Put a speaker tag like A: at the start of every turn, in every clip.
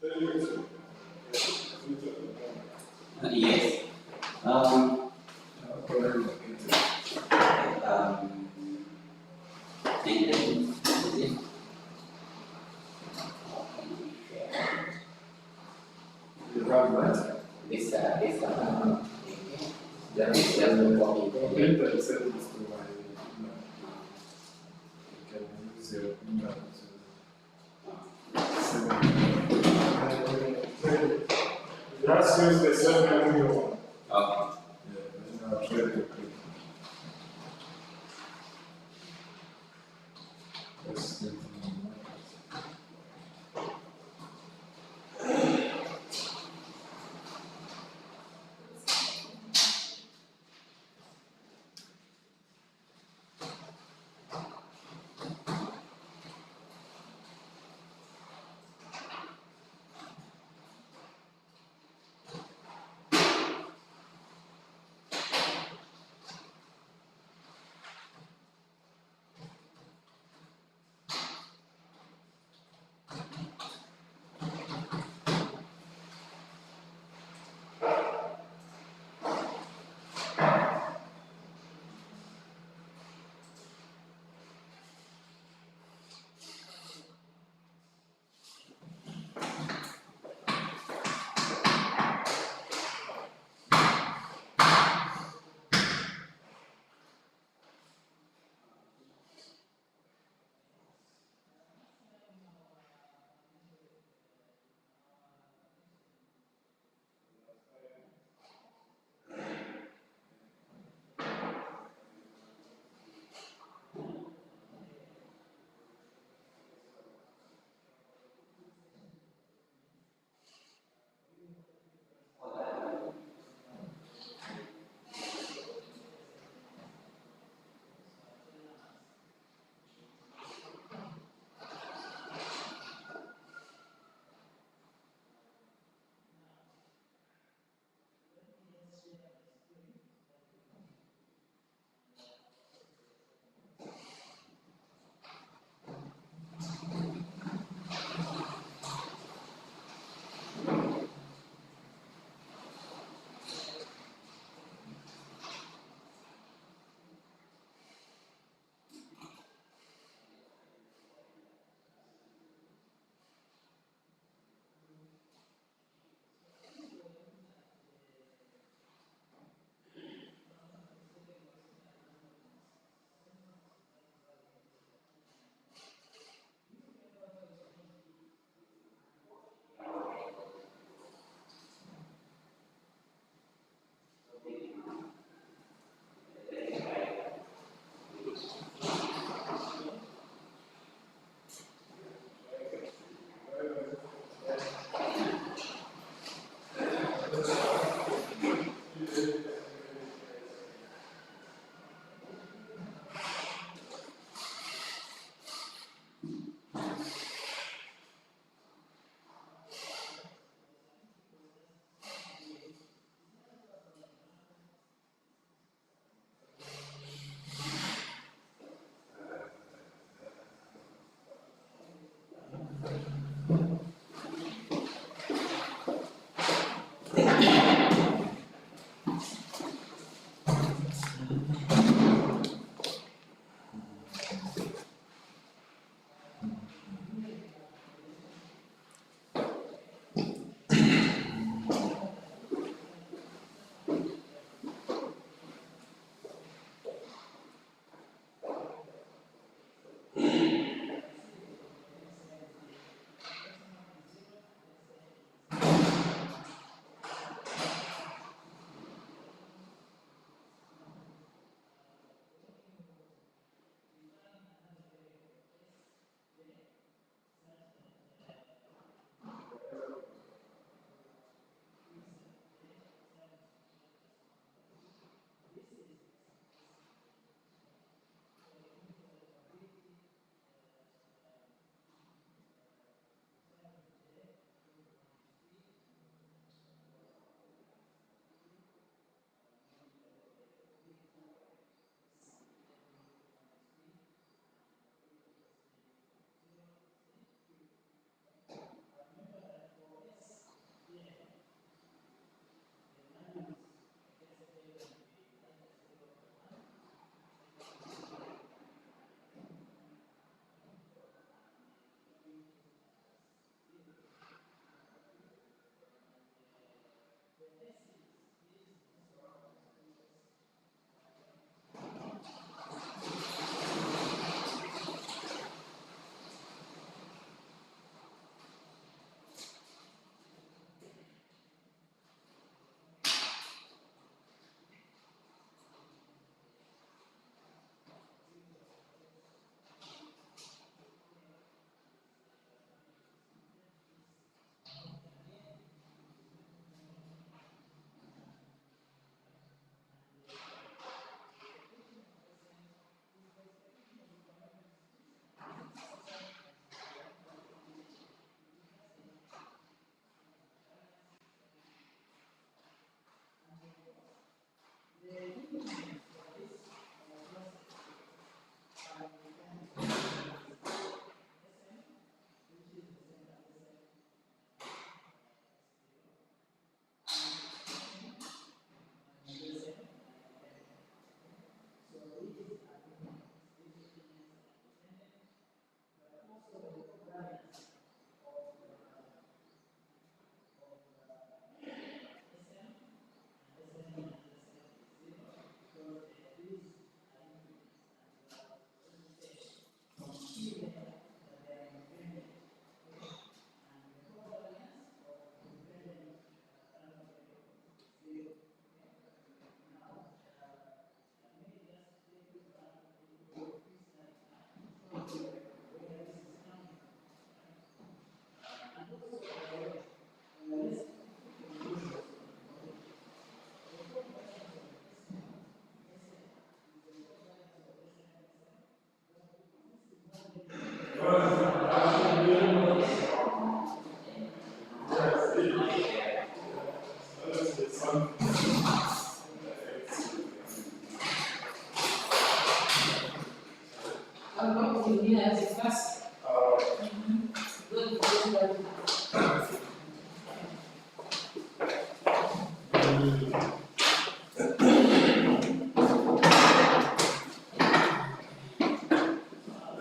A: Yes. Um, and then this just the copy.
B: Later, it sends this to my email. You can use your email to send it. Just use the same email.
A: Okay.
B: Yeah, then I'll share it. Yes, yes.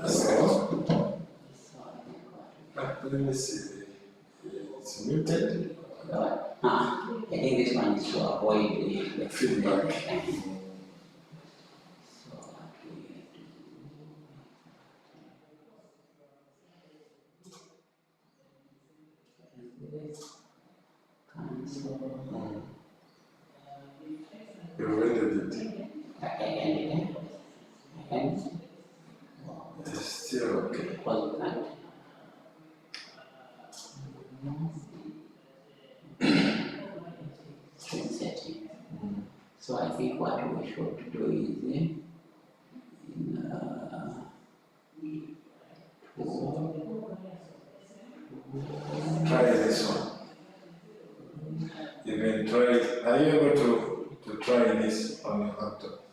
B: So, let me see. It's muted.
A: I think this one is to avoid the
B: Feedback.
A: So what we do is cancel.
B: You ended it.
A: And
B: It's still okay.
A: close that. Screen setting. So I think what we should do is
B: Try this one. You can try it. Are you able to try this on your laptop?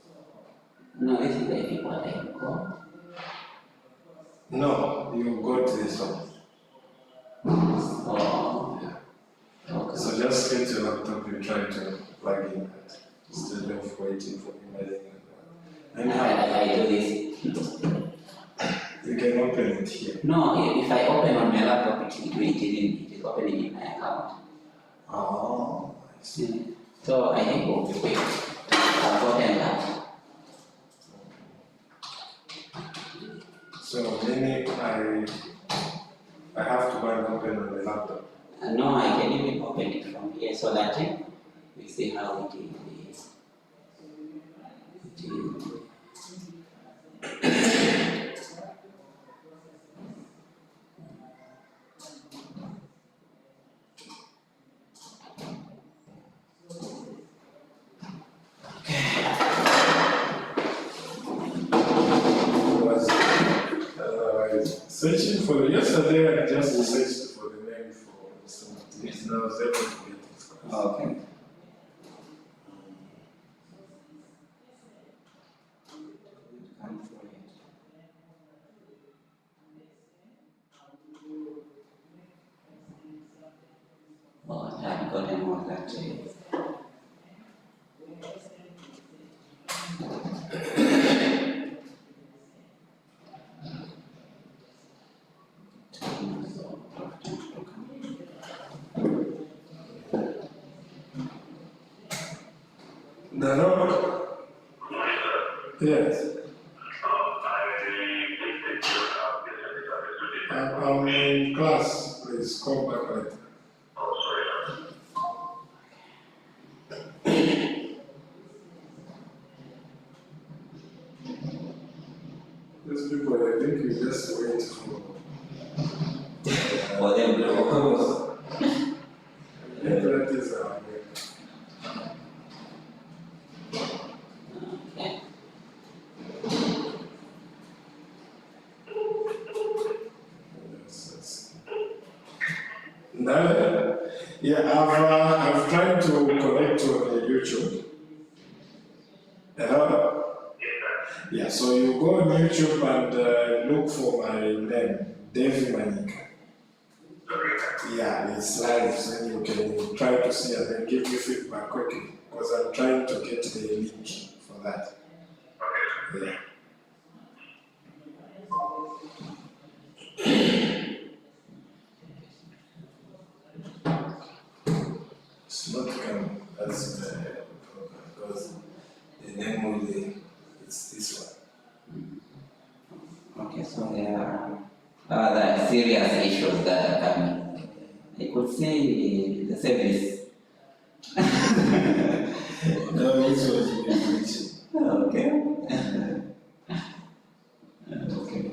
A: no, this is I think what I call.
B: No, you got this one.
A: Oh,
B: Yeah.
A: okay.
B: So just get your laptop, you try to plug in that instead of waiting for emailing. And
A: I do this.
B: you can open it here.
A: No, if I open on my laptop, it is opening in my account.
B: Oh, I see.
A: So I think we'll be quick. I've opened that.
B: So meaning I have to go and open on the laptop.
A: No, I can even open it from here so that we see how it is. It is.
B: Searching for yesterday, I just searched for the name for some things. Now I was able to get it.
A: Okay. Oh, I've gotten all that.
B: The rock? Yes. I'm in class. Please call back later. These people, I think you just wait
A: For them to open.
B: I think that is our way.
A: Okay.
B: Yes. No, yeah, I've tried to connect to YouTube. Yeah, so you go on YouTube and look for my name, Davy Manyika. Yeah, it's live, so you can try to see and then give me feedback quickly because I'm trying to get the link for that. Yeah. It's not coming. That's the problem because the name only it's this one.
A: Okay, so there are other serious issues that are coming. I could say the service.
B: No, this was glitching.
A: Okay. Okay.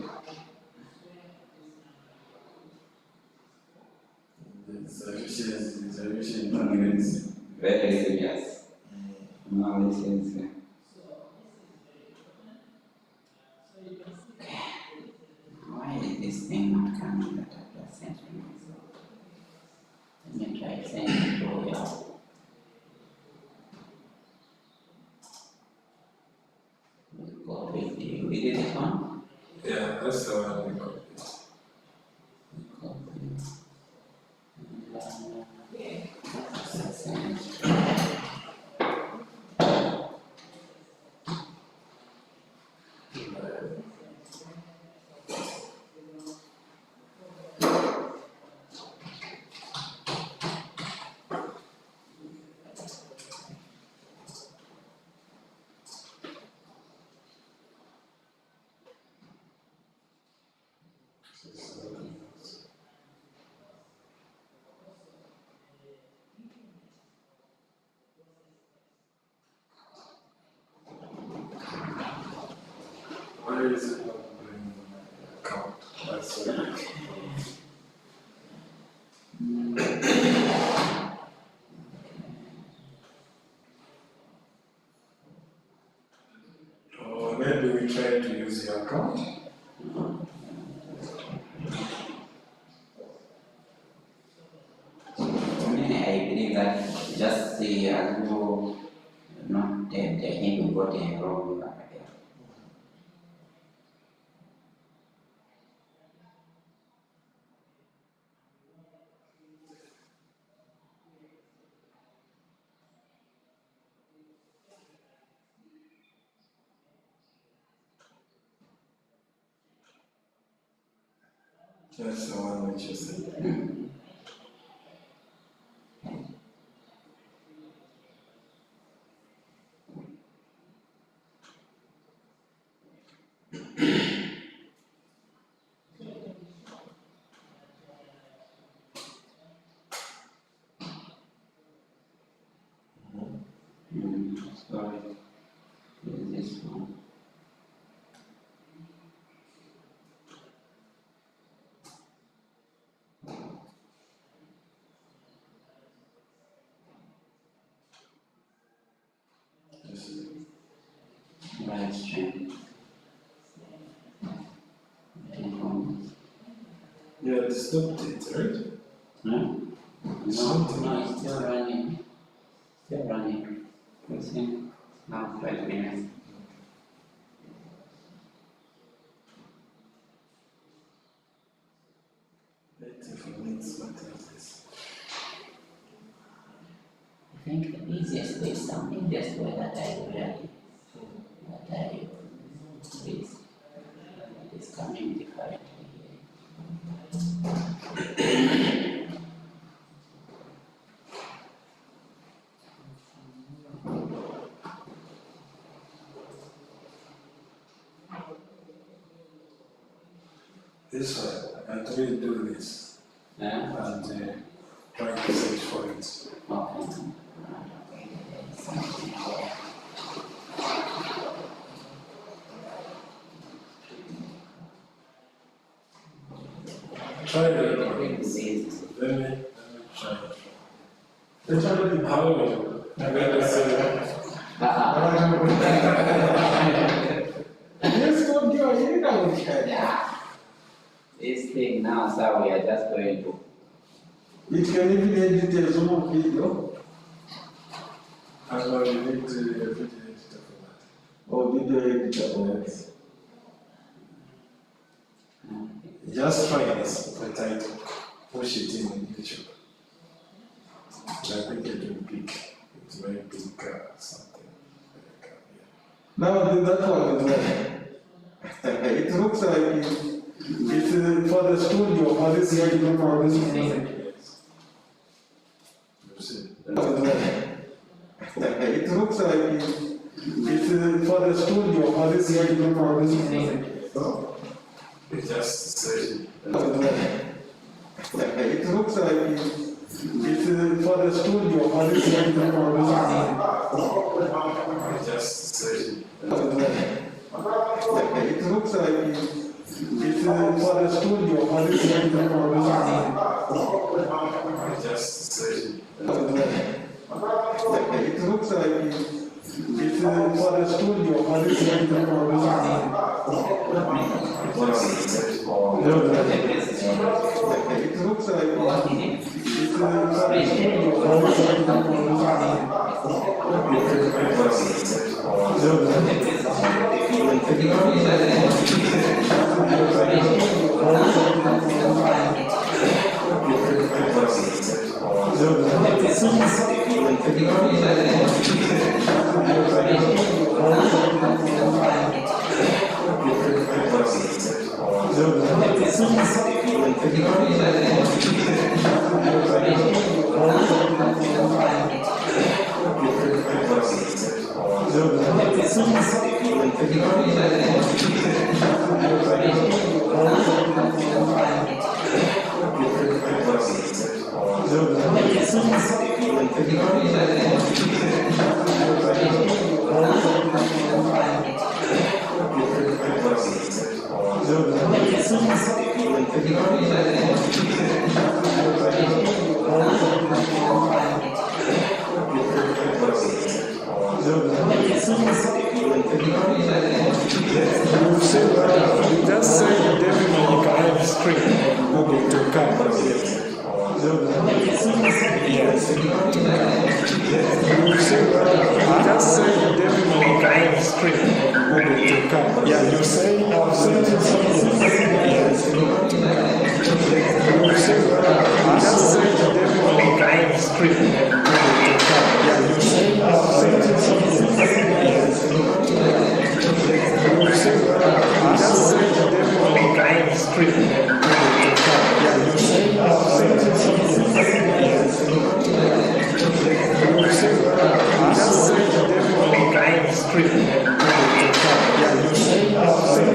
B: The solution is
A: Very serious. No, this is. Why is this thing not coming that I've just sent me myself? Let me try sending it to you. We did this one?
B: yeah, that's the one we got. account.
A: For me, I believe that just the you not the him who got a wrong idea.
B: That's the one which you said.
A: Sorry, this one. Right strength.
B: Yeah, it stopped it, right?
A: No, it's still running. Still running. You see? Now 5 minutes.
B: What is this?
A: I think the easiest way is some easiest way that I really is coming differently here.
B: This one, I can really do this
A: Yeah?
B: and try to search for it.
A: Okay.
B: Try it. Let me try it. It's already powerful. I gotta say. Yes, don't go. You know.
A: Yeah. This thing now, so we are just going to.
B: It can even edit a Zoom video. And now you need to video editor for that. Or video editor for that. Just try this, the title. Push it in YouTube. I think it will pick. It may pick something. Now that one is like, it looks like it's for the studio, for this year, you don't know this music. It looks like it's for the studio, for this year, you don't know this music. It's just searching. It looks like it's for the studio, for this year, you don't know this music. It's just searching. It looks like it's for the studio, for this year, you don't know this music. It's just searching. It looks like it's for the studio, for this year, you don't know this music. It looks like it's for the studio, for this year, you don't know You say you just say Davy Manyika live stream and Google to come. Yes. You say just say Davy Manyika live stream and Google to come. Yeah, you say I've sent you something. Yes. You say just say Davy Manyika live stream and Google to come. Yeah, you say I've sent you something. Yes. You say just say Davy Manyika live stream and Google to come. Yeah, you say I've sent you something. Yes. You say just say Davy Manyika live stream and Google to come. Yeah, you say I've sent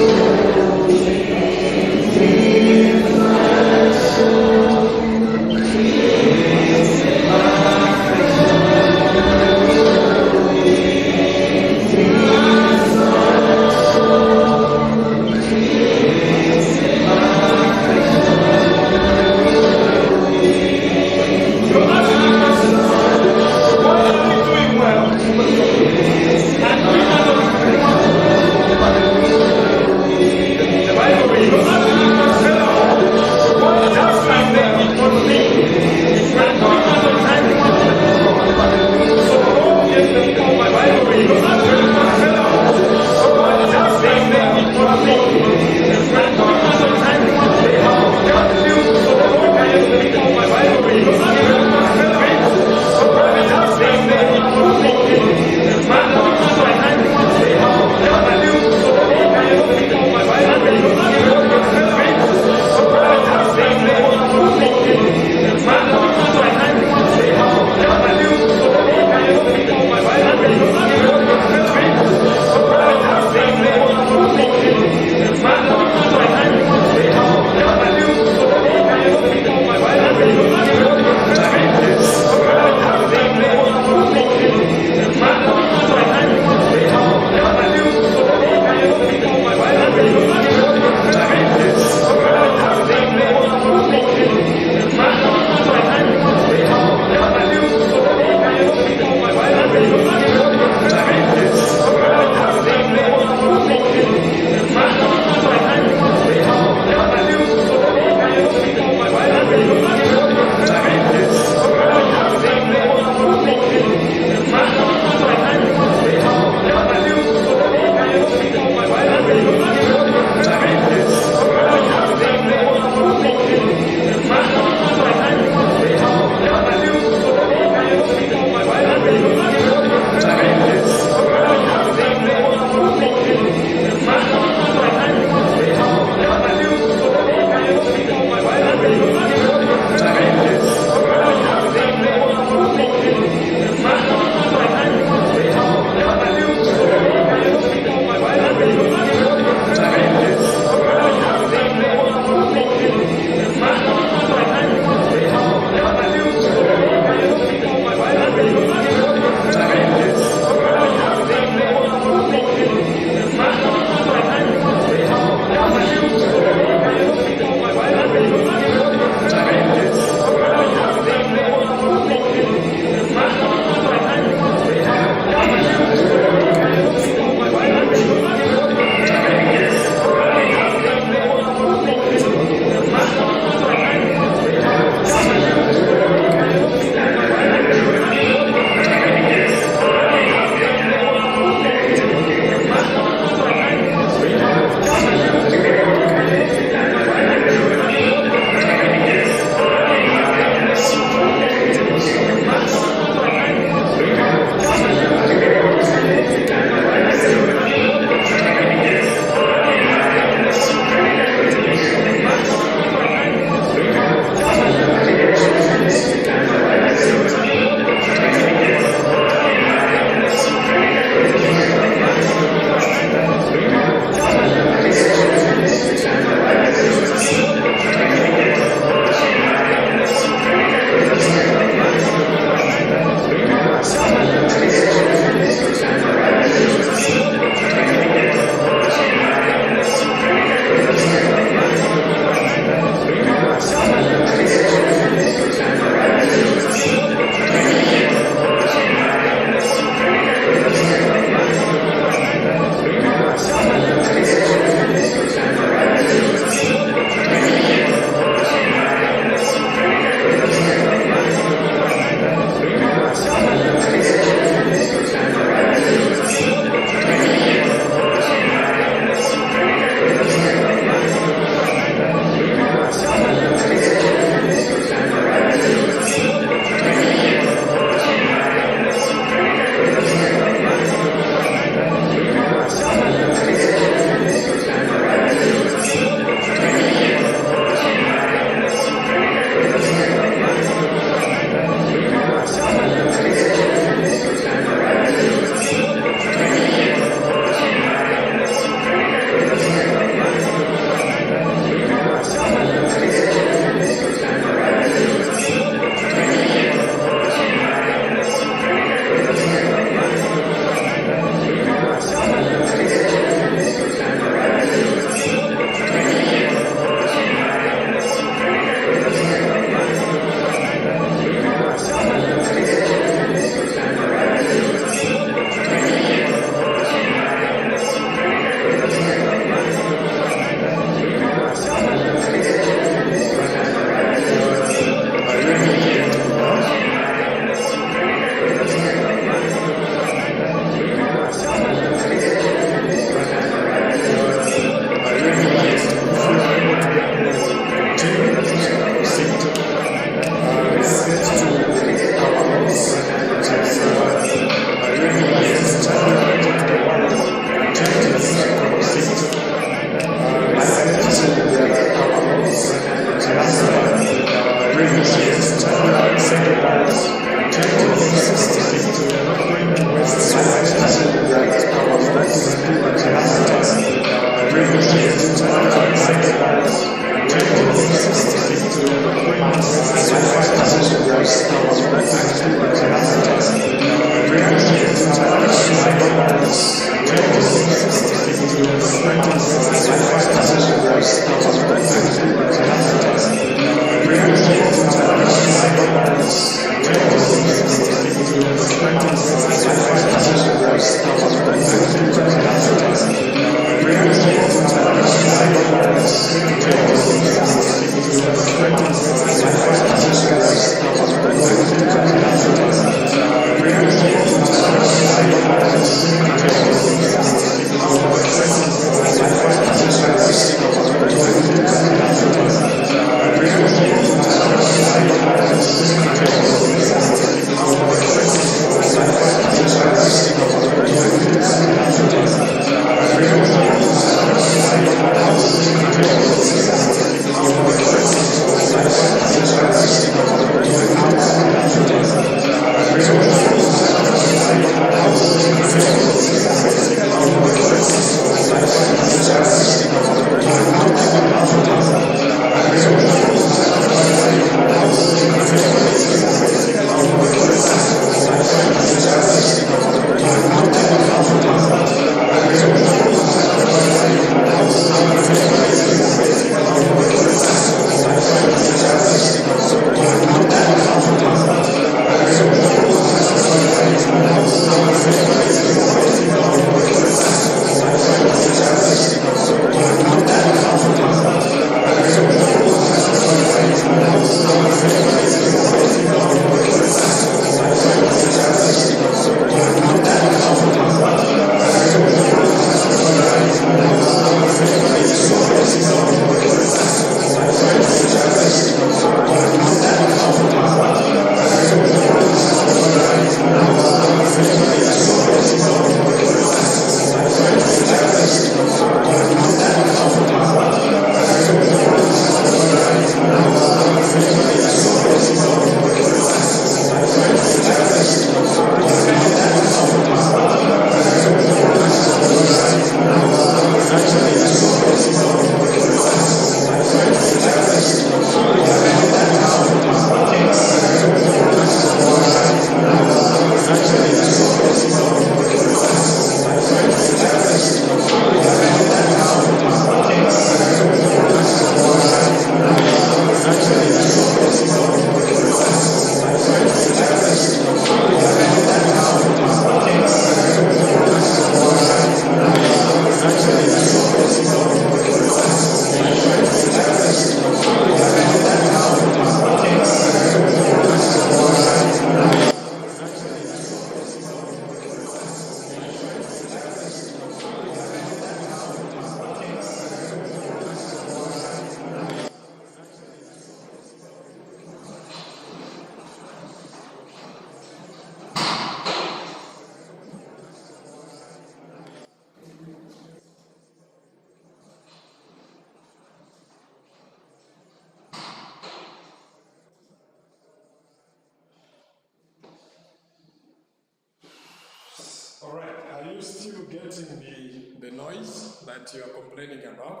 B: All right, are you still getting the noise that you are complaining about?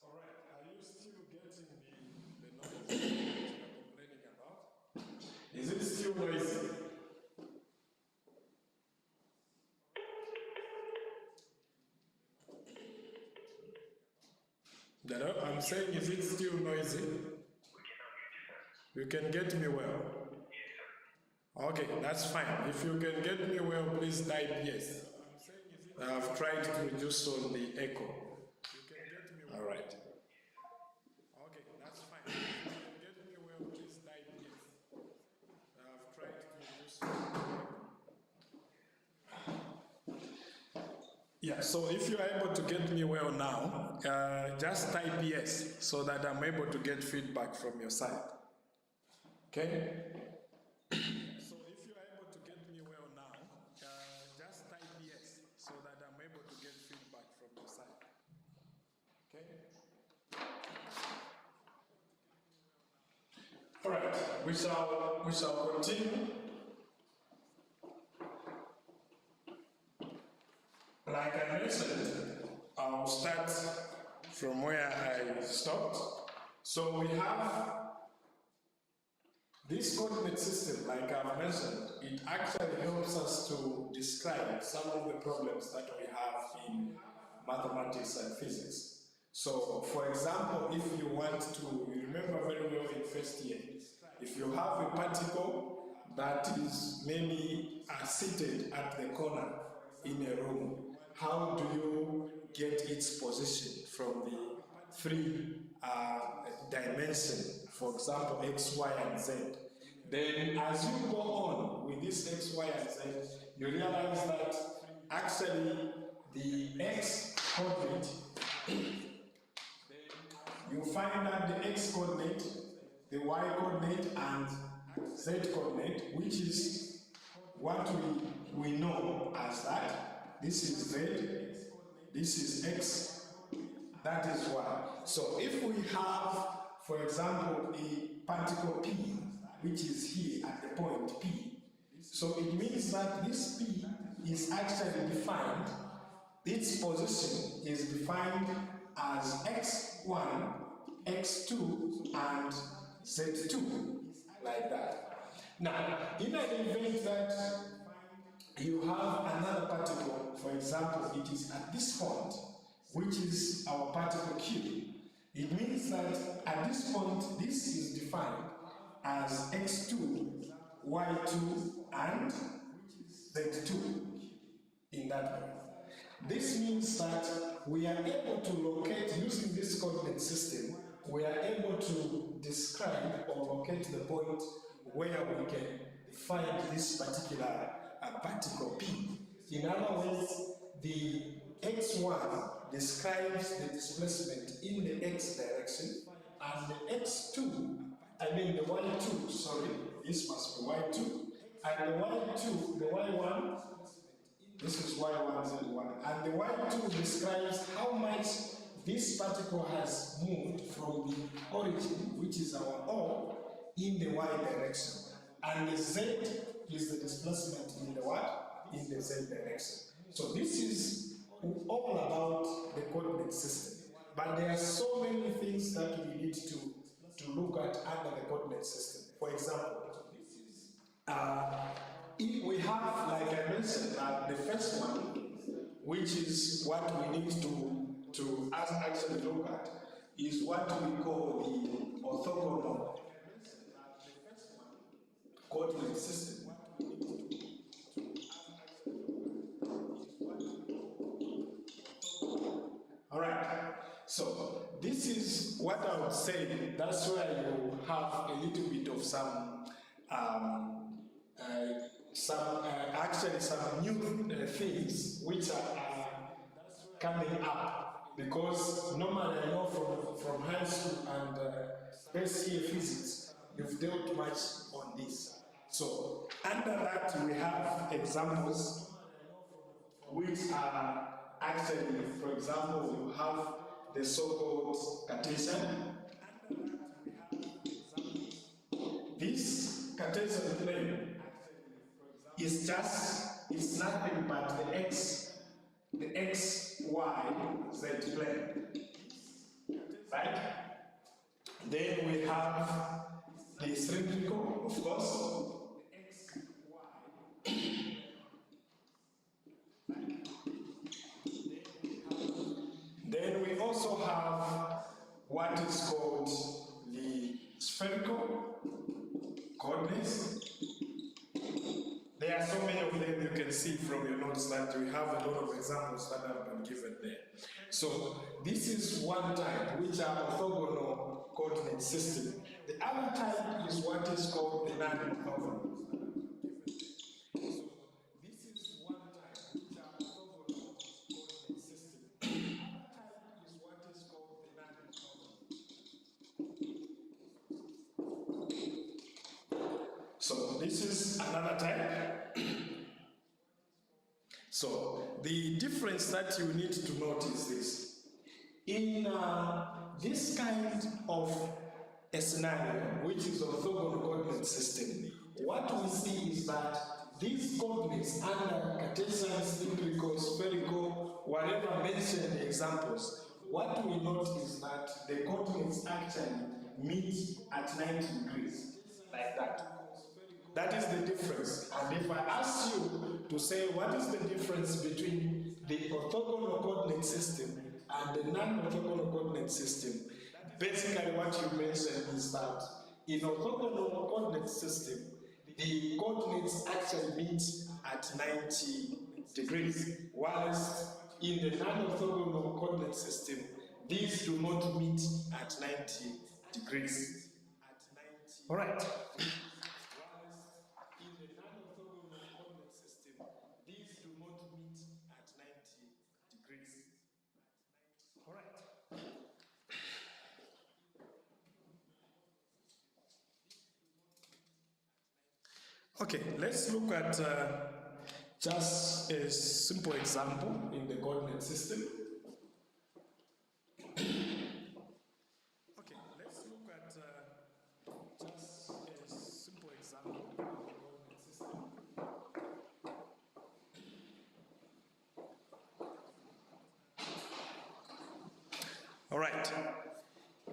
B: All right, are you still getting the noise that you are complaining about? Is it still noisy? Hello, I'm saying, is it still noisy? You can get me well. Okay, that's fine. If you can get me well, please type yes. I've tried to reduce on the echo. You can get me well. All right. Okay, that's fine. If you can get me well, please type yes. I've tried to reduce on the echo. Yeah, so if you are able to get me well now, just type yes so that I'm able to get feedback from your side. Okay? So if you are able to get me well now, just type yes so that I'm able to get feedback from your side. Okay? All right, we shall continue. Like I mentioned, I'll start from where I stopped. So we have this coordinate system, like I've mentioned, it actually helps us to describe describe some of the problems that we have in mathematics and physics. So, for example, if you want to, you remember very well in first year, if you have a particle that is maybe seated at the corner in a room, how do you get its position from the three dimensions, for example, x, y, and z? Then as you go on with this x, y, and z, you realize that actually the x coordinate, you find that the x coordinate, the y coordinate, and z coordinate, which is what we know as that. This is z, this is x, that is y. So if we have, for example, a particle p, which is here at the point P. So it means that this P is actually defined, its position is defined as x1, x2, and z2, like that. Now, in an event that you have another particle, for example, it is at this point, which is our particle Q, it means that at this point, this is defined as x2, y2, and z2 in that way. This means that we are able to locate, using this coordinate system, we are able to describe or locate the point where we can find this particular particle P. In other words, the x1 describes the displacement in the x direction, and the x2, the y2, sorry, this must be y2, and the y2, the y1, this is y1, z1, and the y2 describes how much this particle has moved from the origin, which is our O, in the y direction, and the z is the displacement in the what? In the z direction. So this is all about the coordinate system, but there are so many things that we need to look at under the coordinate system. For example, if we have, like I mentioned, the first one, which is what we need to actually look at, is what we call the orthogonal coordinate system. All right, so this is what I would say. That's where you have a little bit of some new things which are coming up, because normally I know from high school and first year physics, you've dealt much on this. So under that we have examples which are actually, for example, you have the so-called Cartesian. This Cartesian plane is it's nothing but the x, y, z plane, right? Then we have the spherical, of course. Then we also have what is called the spherical coordinates. There are so many of them, you can see from your notes that we have a lot of examples that have been given there. So this is one type, which are orthogonal coordinate system. The other type is what is called the non-orthogonal. So this is one type, which are orthogonal coordinate system. The other type is what is called the non-orthogonal. So this is another type. So the difference that you need to note is this. In this kind of a scenario, which is orthogonal coordinate system, what we see is that these coordinates under Cartesian, cylindrical, spherical, whatever mentioned in the examples, what we note is that the coordinates actually meet at 90 degrees, like that. That is the difference. And if I ask you to say what is the difference between the orthogonal coordinate system and the non-orthogonal coordinate system. Basically what you mentioned is that in orthogonal coordinate system, the coordinates actually meet at 90 degrees, whilst in the non-orthogonal coordinate system, these do not meet at 90 degrees. All right. In the non-orthogonal coordinate system, these do not meet at 90 degrees. All right. Okay, let's look at just a simple example in the coordinate system. Okay, let's look at just a simple example in the coordinate system. All right,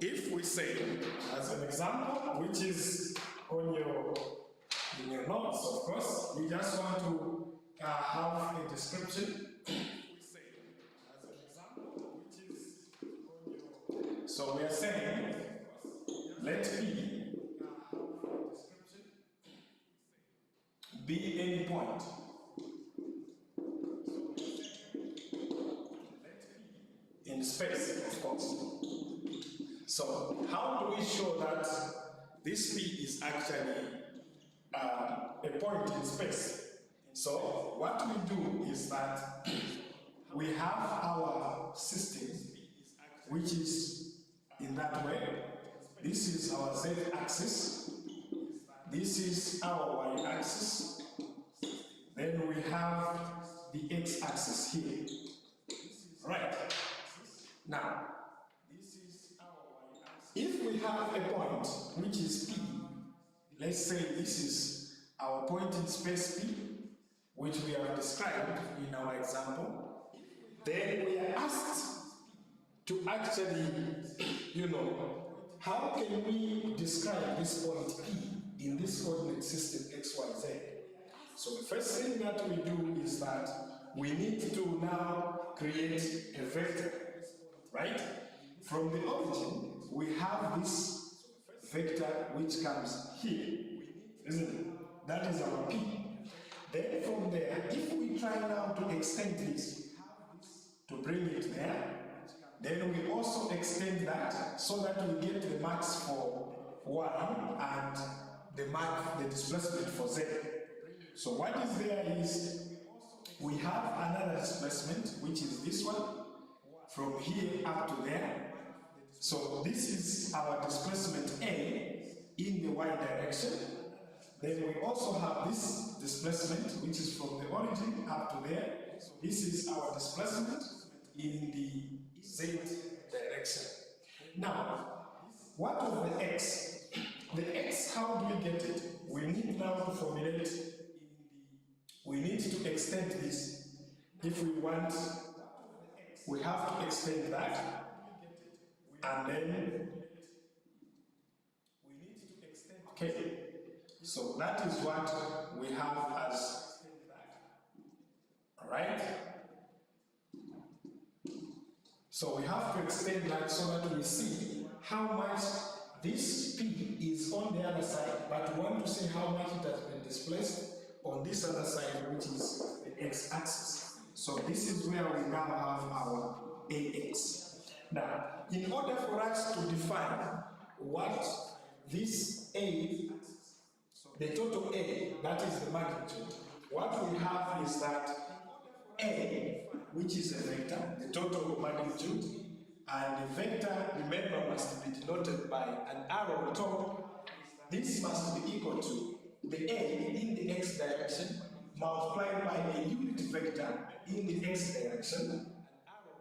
B: if we say, as an example, which is on in your notes, of course, we just want to have a description. We say, as an example, which is on so we are saying, let P be any point. In space, of course. So, how do we show that this P is actually a point in space? So, what we do is that we have our system, which is in that way. This is our z-axis. This is our y-axis. Then we have the x-axis here. Right. Now, if we have a point which is P, let's say this is our point in space P, which we have described in our example, then we are asked to actually, how can we describe this point P in this coordinate system XYZ? So the first thing that we do is that we need to now create a vector, right? From the origin, we have this vector which comes here, isn't it? That is our P. Then from there, if we try now to extend this, to bring it there, then we also extend that so that we get the max for y and the displacement for z. So what is there is, we have another displacement, which is this one, from here up to there. So this is our displacement A in the y direction. Then we also have this displacement, which is from the origin up to there. This is our displacement in the z direction. Now, what of the x? The x, how do we get it? We need now to formulate, we need to extend this. If we want, we have to extend that, and then we need to extend. Okay, so that is what we have as, all right? So we have to extend that so that we see how much this P is on the other side, but we want to see how much it has been displaced on this other side, which is the x-axis. So this is where we now have our AX. Now, in order for us to define what this A, the total A, that is the magnitude, what we have is that A, which is a vector, the total magnitude, and the vector, remember, must be denoted by an arrow on top. This must be equal to the A in the x direction multiplied by a unit vector in the x direction,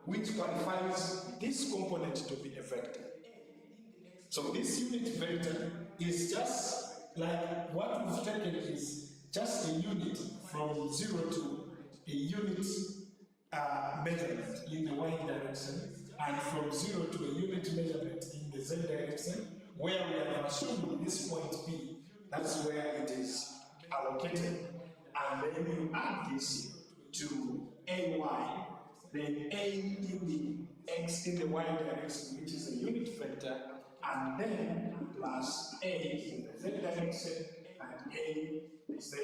B: which qualifies this component to be a vector. So this unit vector is just like what we've taken is just a unit from 0 to a unit measurement in the y direction, and from 0 to a unit measurement in the z direction, where we have assumed this point P, that's where it is allocated. and then you add this to AY, then A in the X in the Y direction, which is a unit vector, and then plus A in the Z direction, and A Z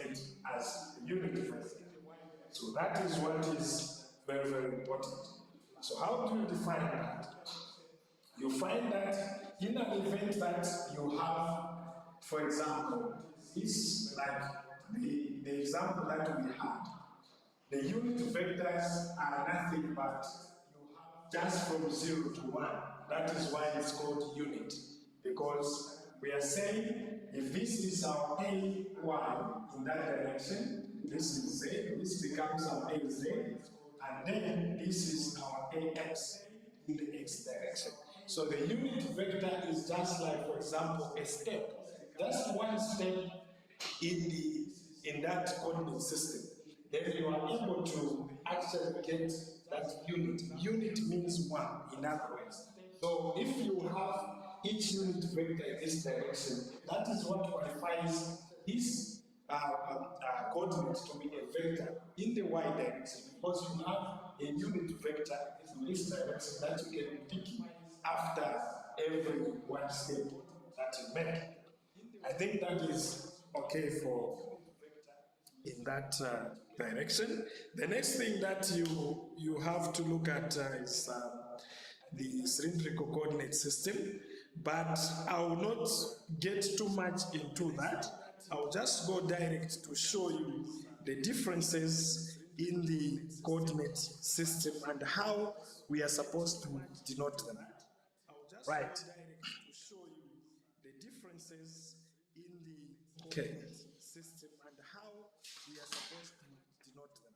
B: as a unit vector. So that is what is very, very important. So how do you define that? You find that in an event that you have, for example, this like the example that we had, the unit vectors are nothing but you have just from 0 to 1. That is why it's called unit, because we are saying if this is our AY in that direction, this is Z, this becomes our AZ, and then this is our AX in the X direction. So the unit vector is just like, for example, a step, just one step in that coordinate system. Then you are able to actually get that unit. Unit means one, in other words. So if you have each unit vector in this direction, that is what qualifies this coordinate to be a vector in the y direction, because you have a unit vector in this direction that you can be picking after every one step that you make. I think that is okay for in that direction. The next thing that you have to look at is the cylindrical coordinate system, but I will not get too much into that. I'll just go direct to show you the differences in the coordinate system and how we are supposed to denote them. Right. To show you the differences in the coordinate system and how we are supposed to denote them.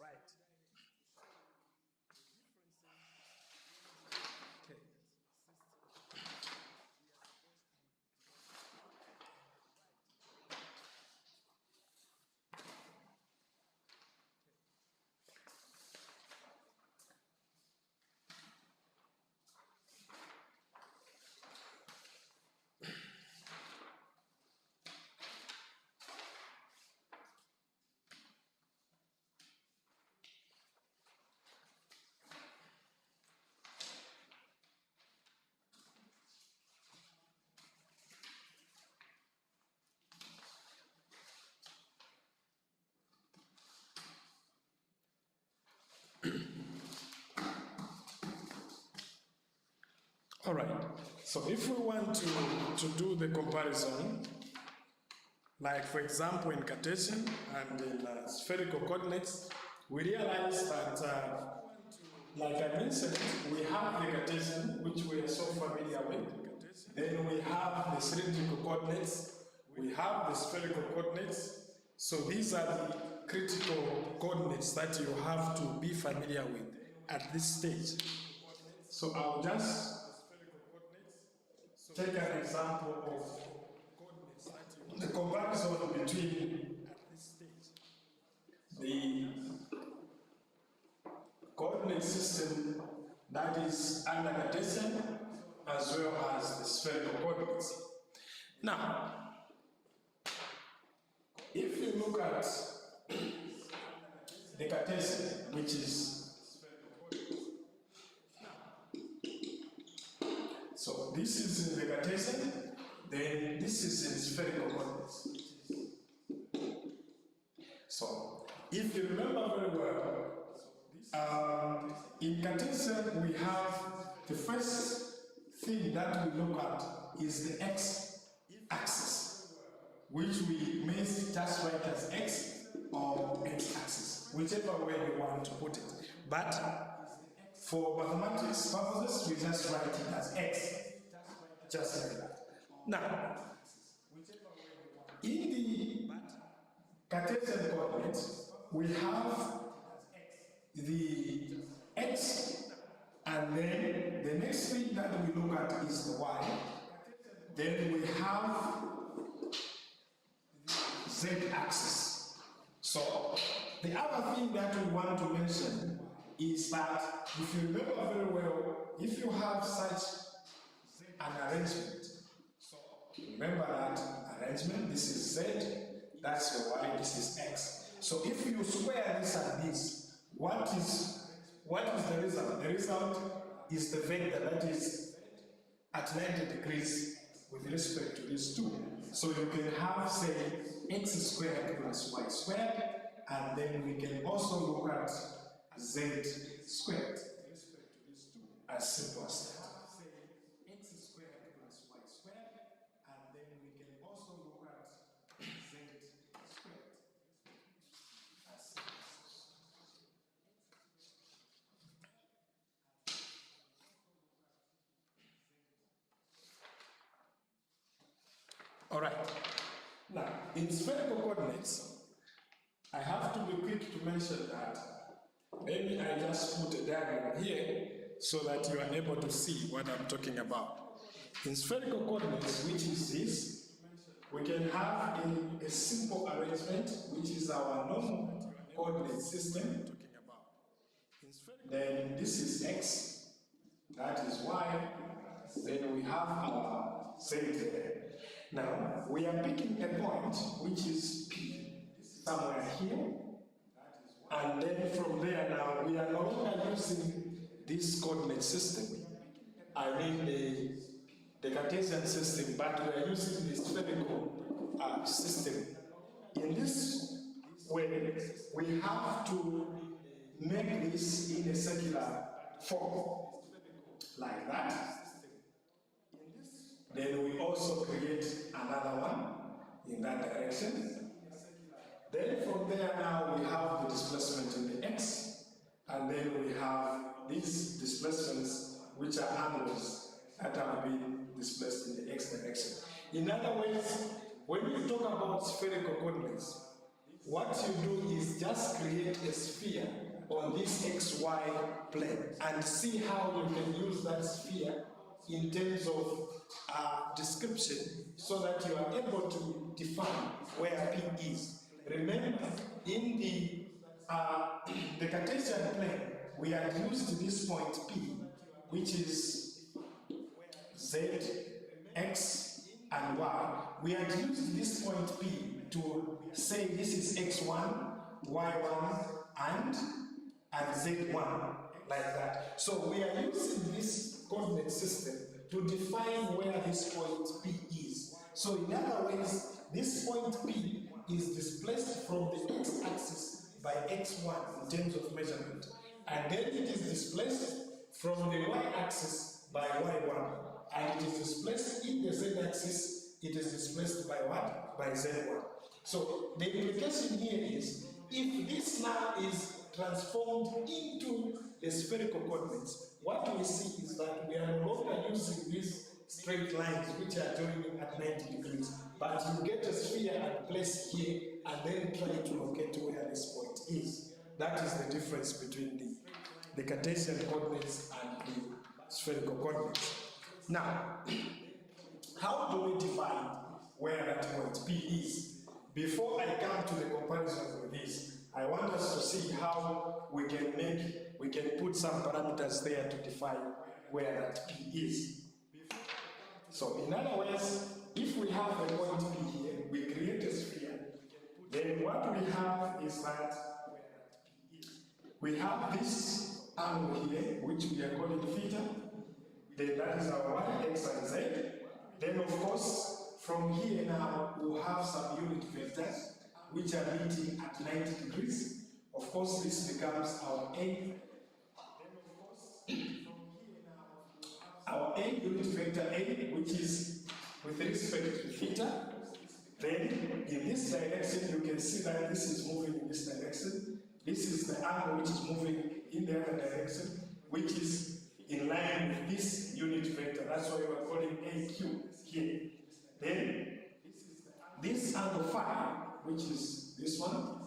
B: Right. Okay. All right, so if we want to do the comparison, like for example in Cartesian and in spherical coordinates, we realize that, like I mentioned, we have the Cartesian, which we are so familiar with, then we have the cylindrical coordinates, we have the spherical coordinates, so these are the critical coordinates that you have to be familiar with at this stage. So I'll just take an example of the comparison between the coordinate system that is under Cartesian as well as the spherical coordinates. Now, if you look at the Cartesian, which is so this is in the Cartesian, then this is in spherical coordinates. So if you remember very well, in Cartesian we have the first thing that we look at is the x-axis, which we may just write as x or x-axis, whichever way we want to put it. But for mathematics purposes, we just write it as x, just like that. Now, in the Cartesian coordinates, we have the x, and then the next thing that we look at is the y. Then we have the z-axis. So, the other thing that we want to mention is that if you remember very well, if you have such an arrangement, so remember that arrangement, this is Z, that's your y, this is x. So if you square this and this, what is the result? The result is the vector that is at 90 degrees with respect to these two. So you can have, say, x squared plus y squared, and then we can also look at z squared. As simple as that. X squared plus y squared, and then we can also look at z squared. As simple as that. All right. Now, in spherical coordinates, I have to be quick to mention that maybe I just put a diagram here so that you are able to see what I'm talking about. In spherical coordinates, which is this, we can have a simple arrangement, which is our normal coordinate system. Then this is x, that is y, then we have our z there. Now, we are picking a point, which is P, somewhere here, and then from there now, we are no longer using this coordinate system. I mean the Cartesian system, but we are using the spherical system. In this way, we have to make this in a circular form, like that. Then we also create another one in that direction. Then from there now we have the displacement in the x, and then we have these displacements which are angles that have been displaced in the x direction. In other words, when you talk about spherical coordinates, what you do is just create a sphere on this xy plane and see how you can use that sphere in terms of description so that you are able to define where P is. Remember, in the Cartesian plane, we have used this point P, which is Z, X, and Y. We have used this point P to say this is X1, Y1, and Z1, like that. So we are using this coordinate system to define where this point P is. So in other words, this point P is displaced from the x-axis by x1 in terms of measurement, and then it is displaced from the y-axis by y1, and it is displaced in the z-axis, it is displaced by what? By z1. So the implication here is, if this now is transformed into the spherical coordinates, what we see is that we are no longer using these straight lines which are joining at 90 degrees, but you get a sphere and place here and then try to locate where this point is. That is the difference between the Cartesian coordinates and the spherical coordinates. Now, how do we define where that point P is? Before I come to the comparison with this, I want us to see how we can put some parameters there to define where that P is. So in other words, if we have a point P here, we create a sphere, then what we have is that we have this angle here, which we are calling theta, then that is our y, x, and z. Then of course, from here now, we'll have some unit vectors, which are meeting at 90 degrees. Of course, this becomes our A. Our A unit vector A, which is with respect to theta. Then in this direction, you can see that this is moving in this direction. This is the angle which is moving in the other direction, which is in line with this unit vector. That's why we are calling AQ here. Then this angle phi, which is this one,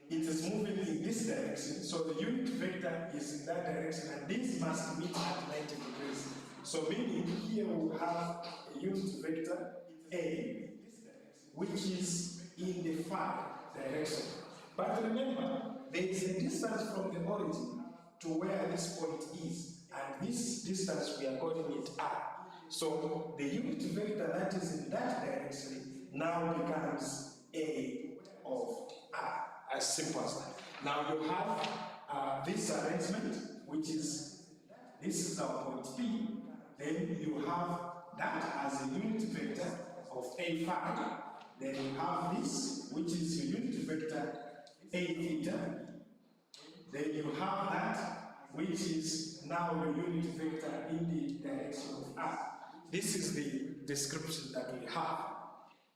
B: it is moving in this direction, so the unit vector is in that direction, and this must meet at 90 degrees. So meaning here we have a unit vector A, which is in the phi direction. But remember, there is a distance from the origin to where this point is, and this distance we are calling it R. So the unit vector that is in that direction now becomes A of R, as simple as that. Now you have this arrangement, which is, this is our point P, then you have that as a unit vector of A phi, then you have this, which is your unit vector A theta, then you have that, which is now your unit vector in the direction of R. This is the description that we have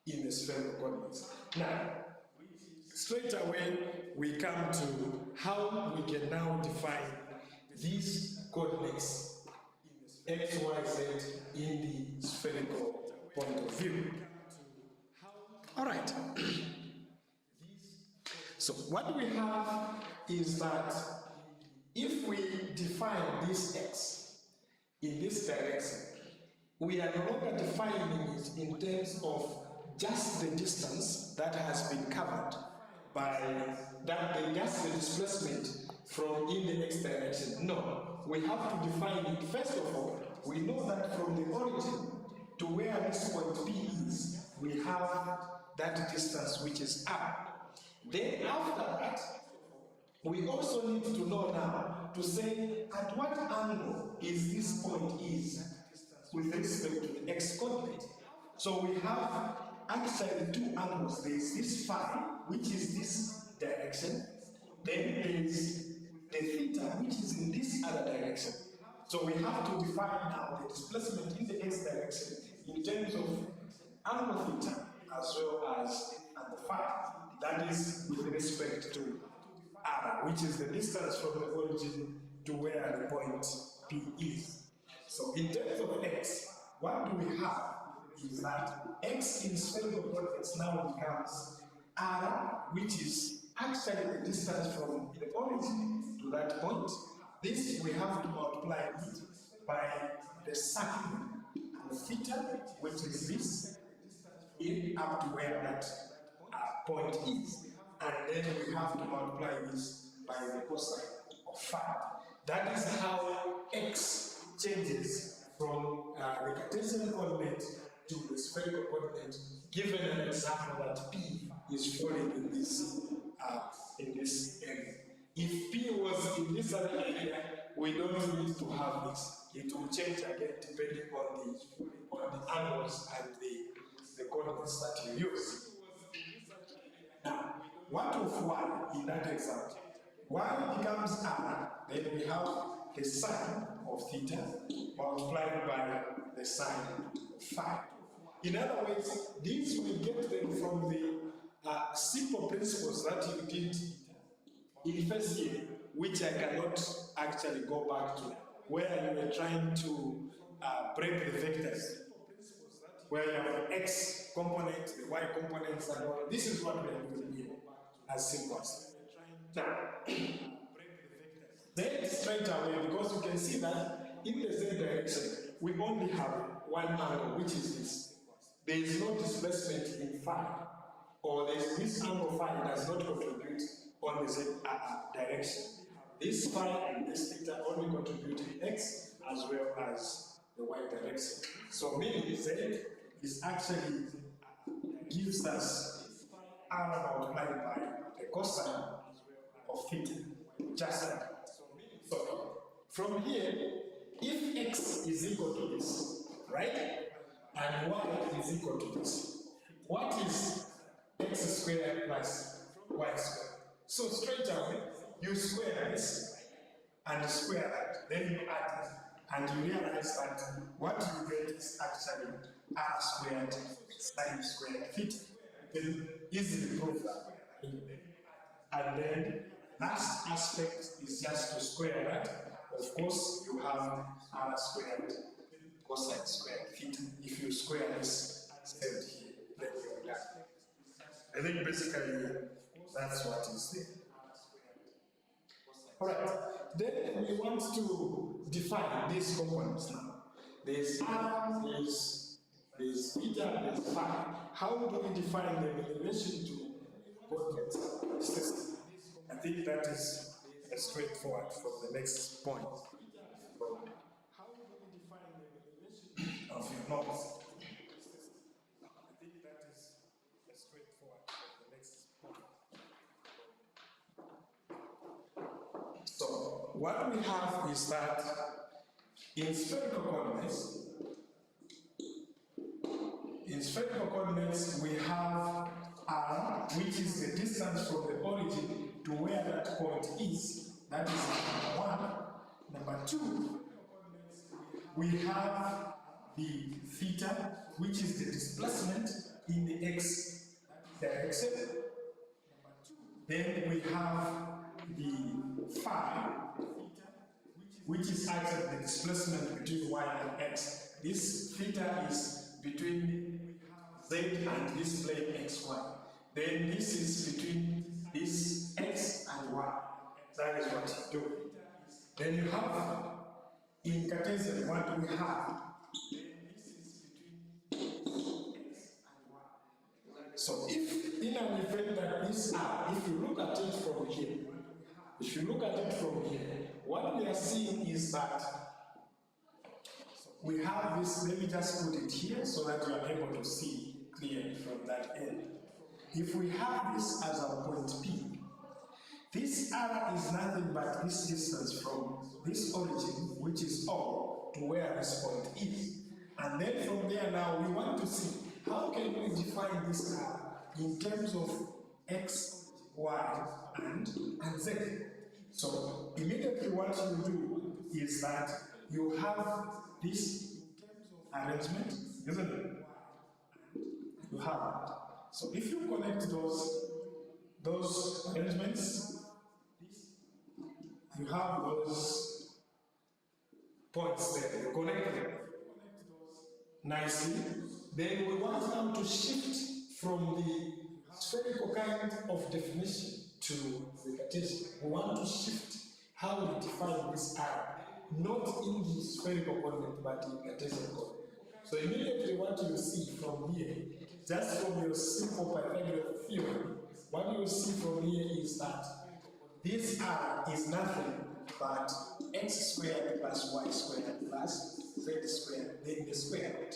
B: in the spherical coordinates. Now, straight away we come to how we can now define these coordinates x, y, z in the spherical point of view. All right. So what we have is that if we define this x in this direction, we are no longer defining it in terms of just the distance that has been covered by that, just the displacement from in the x direction. No, we have to define it. First of all, we know that from the origin to where this point P is, we have that distance which is r. Then after that, we also need to know now to say at what angle is this point is with respect to the x coordinate. So we have actually two angles. There is this phi, which is this direction. Then there is the theta, which is in this other direction. So we have to define now the displacement in the x direction in terms of angle theta as well as the phi. That is with respect to r, which is the distance from the origin to where the point P is. So in terms of x, what do we have is that x in spherical coordinates now becomes r, which is actually the distance from the origin to that point. This we have to multiply it by the sine and theta, which is this, in up to where that point is. And then we have to multiply this by the cosine of phi. That is how x changes from the Cartesian coordinate to the spherical coordinate, given an example that P is falling in this area. If P was in this other area, we don't need to have this. It will change again depending on the angles and the coordinates that you use. Now, what of y in that example? Y becomes r, then we have the sine of theta multiplied by the sine of phi. In other words, these we get them from the simple principles that you did in first year, which I cannot actually go back to, where you were trying to break the vectors, where you have the x component, the y components, and all. This is what we are doing here, as simple as that. Now, then straight away, because you can see that in the z direction, we only have one angle, which is this. There is no displacement in phi, or this angle phi does not contribute on the z direction. This phi and this theta only contribute in x as well as the y direction. So meaning z is actually gives us r multiplied by the cosine of theta, just like that. So from here, if x is equal to this, right, and y is equal to this, what is x squared plus y squared? So straight away, you square this and square that, then you add it. And you realize that what you get is actually r squared sine squared theta. You can easily prove that. And then last aspect is just to square that. Of course, you have r squared cosine squared theta. If you square this saved here, then you're done. I think basically that's what is there. Alright, then we want to define these components now. There's r, there's theta, there's phi. How do we define them in relation to coordinate system? I think that is straightforward from the next point. How do we define them in relation of your notes? I think that is straightforward. what we have is that in spherical coordinates, we have r, which is the distance from the origin to where that point is. That is number 1. Number 2, we have the theta, which is the displacement in the x direction. Then we have the phi, which is actually the displacement between y and x. This theta is between z and this plane xy. Then this is between this x and y. That is what you do. Then you have in Cartesian what we have. This is between x and y. So if in an event that this r, if you look at it from here, what we are seeing is that we have this. Let me just put it here so that you are able to see clearly from that end. If we have this as our point P, this r is nothing but this distance from this origin, which is O, to where this point is. And then from there now we want to see how can we define this r in terms of x, y, and z. So immediately what you do is that you have this arrangement, isn't it? You have it. So if you connect those arrangements, you have those points there. You connect them nicely. Then we want now to shift from the spherical kind of definition to the Cartesian. We want to shift how we define this r, not in the spherical coordinate but in Cartesian coordinate. So immediately what you see from here, just from your simple Pythagorean theorem, what you see from here is that this r is nothing but x squared plus y squared plus z squared, then the square root.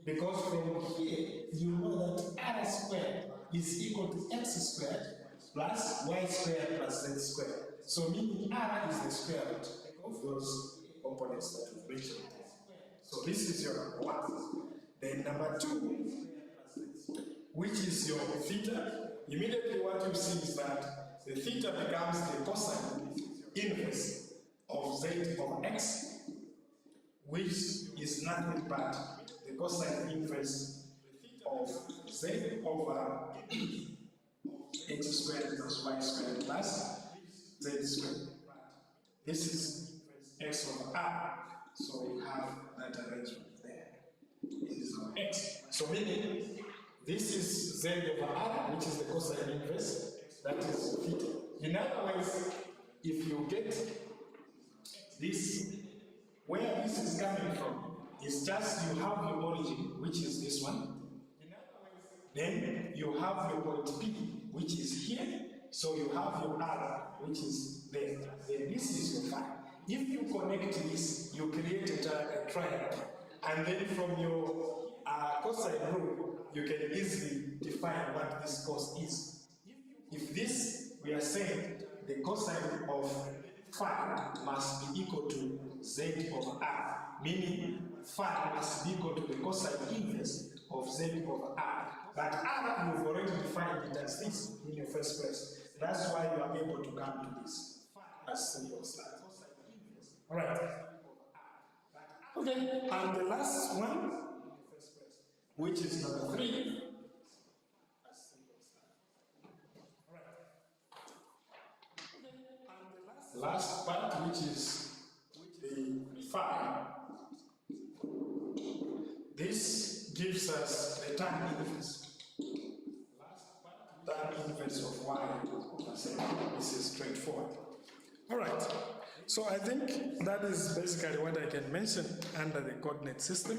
B: Because from here, you know that r squared is equal to x squared plus y squared plus z squared. So meaning r is the square root of those components that we've mentioned. So this is your number 1. Then number 2, which is your theta. Immediately what you see is that the theta becomes the cosine inverse of z over x, which is nothing but the cosine inverse of z over x squared plus y squared plus z squared. This is x over r. So we have that arrangement there. This is our x. So meaning this is z over r, which is the cosine inverse, that is theta. In other words, if you get this, where this is coming from, is just you have your origin, which is this one. Then you have your point P, which is here. So you have your r, which is there. Then this is your phi. If you connect this, you create a triangle. And then from your cosine rule, you can easily define what this cos is. If this, we are saying the cosine of phi must be equal to z over r, meaning phi must be equal to the cosine inverse of z over r. But r, you've already defined it as this in your first place. That's why you are able to come to this as simple as that. All right. Okay, and the last one, which is number 3. Last part, which is the phi. This gives us the tan inverse. Tan inverse of y over z. This is straightforward. All right. So I think that is basically what I can mention under the coordinate system.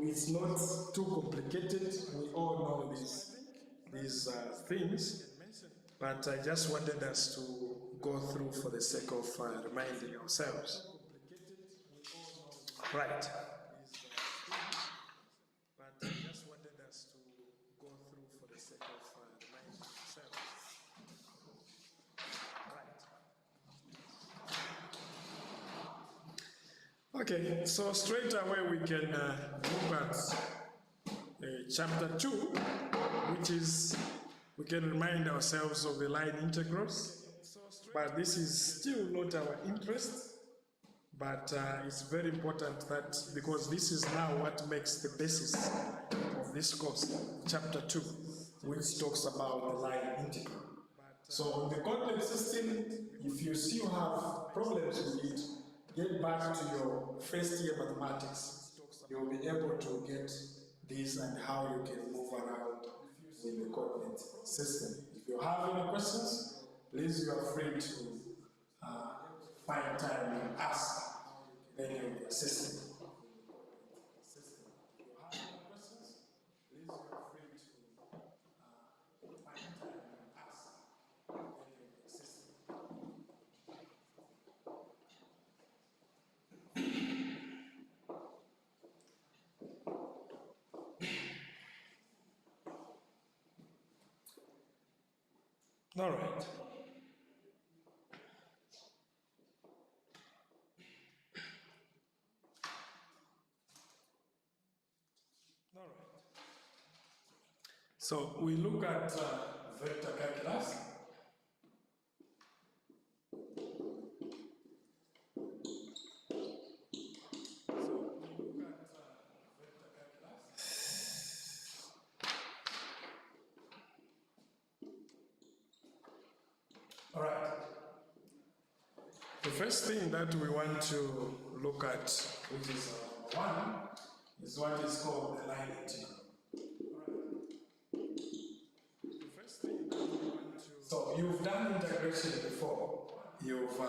B: It's not too complicated. We all know these things, but I just wanted us to go through for the sake of reminding ourselves. Right. But I just wanted us to go through for the sake of reminding ourselves. Okay, so straight away we can look at chapter 2, which is, we can remind ourselves of the line integrals, but this is still not our interest, but it's very important that, because this is now what makes the basis of this course, chapter 2, which talks about the line integral. So in the coordinate system, if you still have problems with it, get back to your first year mathematics. You'll be able to get this and how you can move around with the coordinate system. If you have any questions, please, you are free to find time and ask any of the assistant. If you have any questions, please, you are free to find time and ask any of the assistant. All right. All right. So we look at vector calculus. All right. The first thing that we want to look at, which is one, is what is called the line integral. All right. The first thing that we want to. So you've done integration before. You've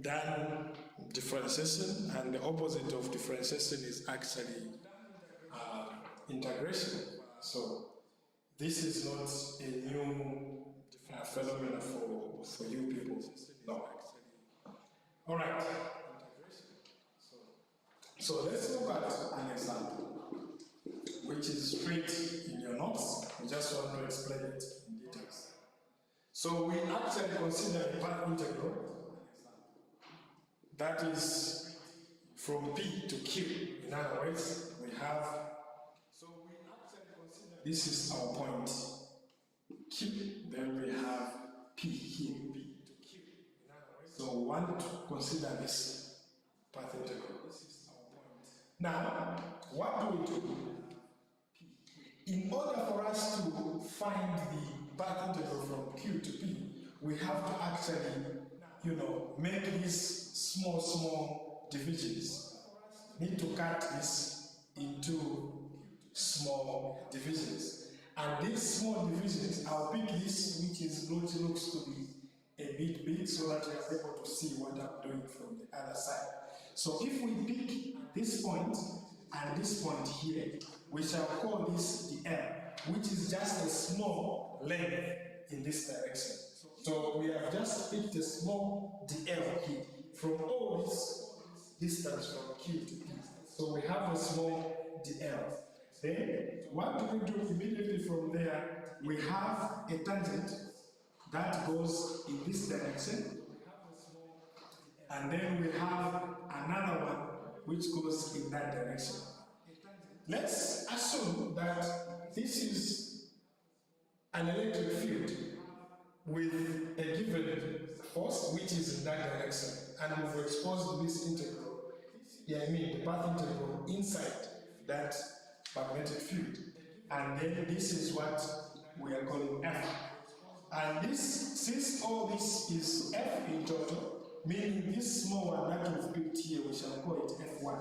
B: done differentiation, and the opposite of differentiation is actually integration. So this is not a new phenomenon for you people. No. All right. So let's look at an example, which is straight in your notes. We just want to explain it in details. So we actually consider a path integral that is from P to Q. In other words, we have. This is our point Q, then we have P here, P to Q. So we want to consider this path integral. This is our point. Now, what do we do? In order for us to find the path integral from Q to P, we have to actually, make these small divisions. Need to cut this into small divisions, and these small divisions, I'll pick this which looks to be a bit big so that you're able to see what I'm doing from the other side. So if we pick this point and this point here, we shall call this the L, which is just a small length in this direction. So we have just picked a small dl here from all this distance from Q to P. So we have a small dl. Then, what do we do immediately from there? We have a tangent that goes in this direction, and then we have another one which goes in that direction. Let's assume that this is an electric field with a given force which is in that direction, and we've exposed this integral, the path integral inside that magnetic field, and then this is what we are calling F. And this, since all this is F in total, meaning this small one that we've picked here, we shall call it F1,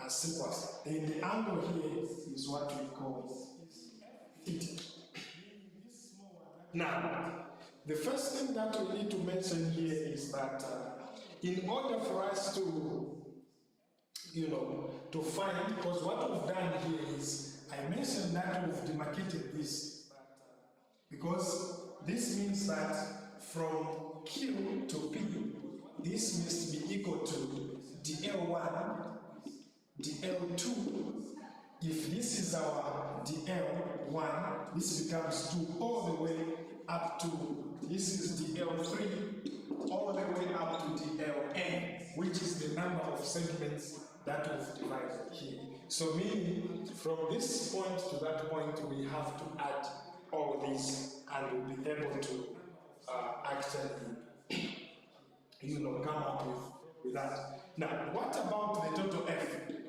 B: as simple as. Then the angle here is what we call theta. Now, the first thing that we need to mention here is that in order for us to find, because what we've done here is, I mentioned that we've demarcated this, because this means that from Q to P, this must be equal to dl1, dl2. If this is our dl1, this becomes 2 all the way up to, this is dl3, all the way up to DLN, which is the number of segments that we've divided here. So meaning from this point to that point, we have to add all these and we'll be able to actually come up with that. Now, what about the total F?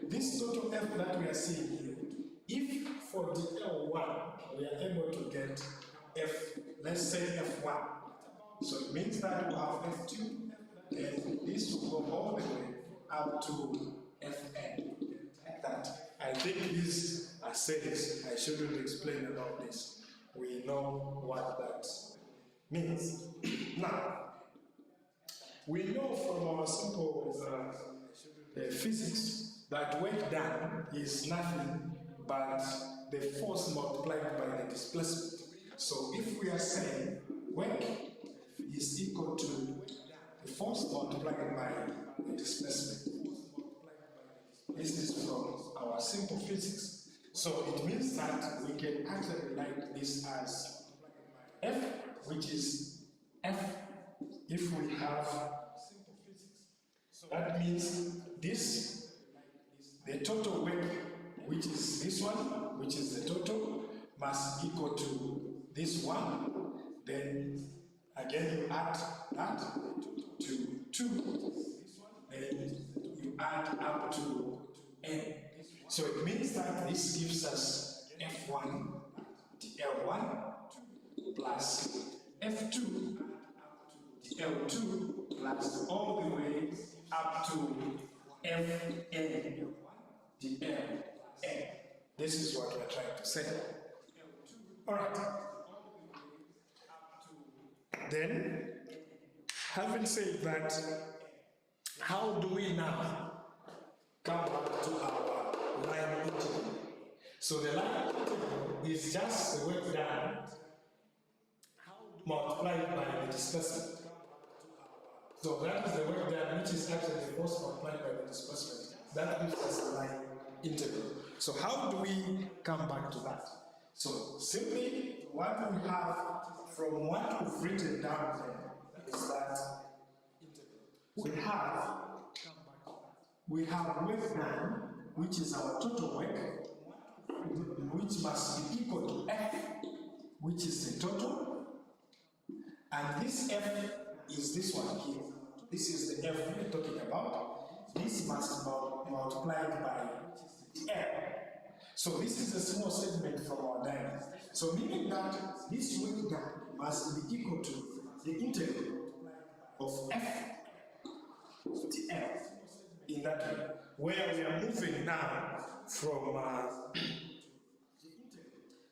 B: This total F that we are seeing here, if for DL1 we are able to get F, let's say F1, so it means that we have F2, and this will go all the way up to Fn, like that. I think this, I said this, I shouldn't explain about this. We know what that means. Now, we know from our simple physics that work done is nothing but the force multiplied by the displacement. So if we are saying work is equal to the force multiplied by the displacement, this is from our simple physics. So it means that we can actually write this as F, which is F if we have simple physics. So that means this, the total work, which is this one, which is the total, must equal to this one. Then again you add that to 2, and you add up to n. So it means that this gives us F1 DL1 plus F2 L2 plus all the way up to Fn dl n. This is what we're trying to say. Alright. Then, having said that, how do we now come back to our line integral? So the line integral is just the work done multiplied by the displacement. So that is the work done, which is actually the force multiplied by the displacement. That gives us the line integral. So how do we come back to that? So simply what we have from what we've written down there is that we have work done, which is our total work, which must be equal to F, which is the total, and this F is this one here. This is the F we're talking about. This must be multiplied by L. So this is a small segment from our diagram. So meaning that this work done must be equal to the integral of F to L in that way. Where we are moving now from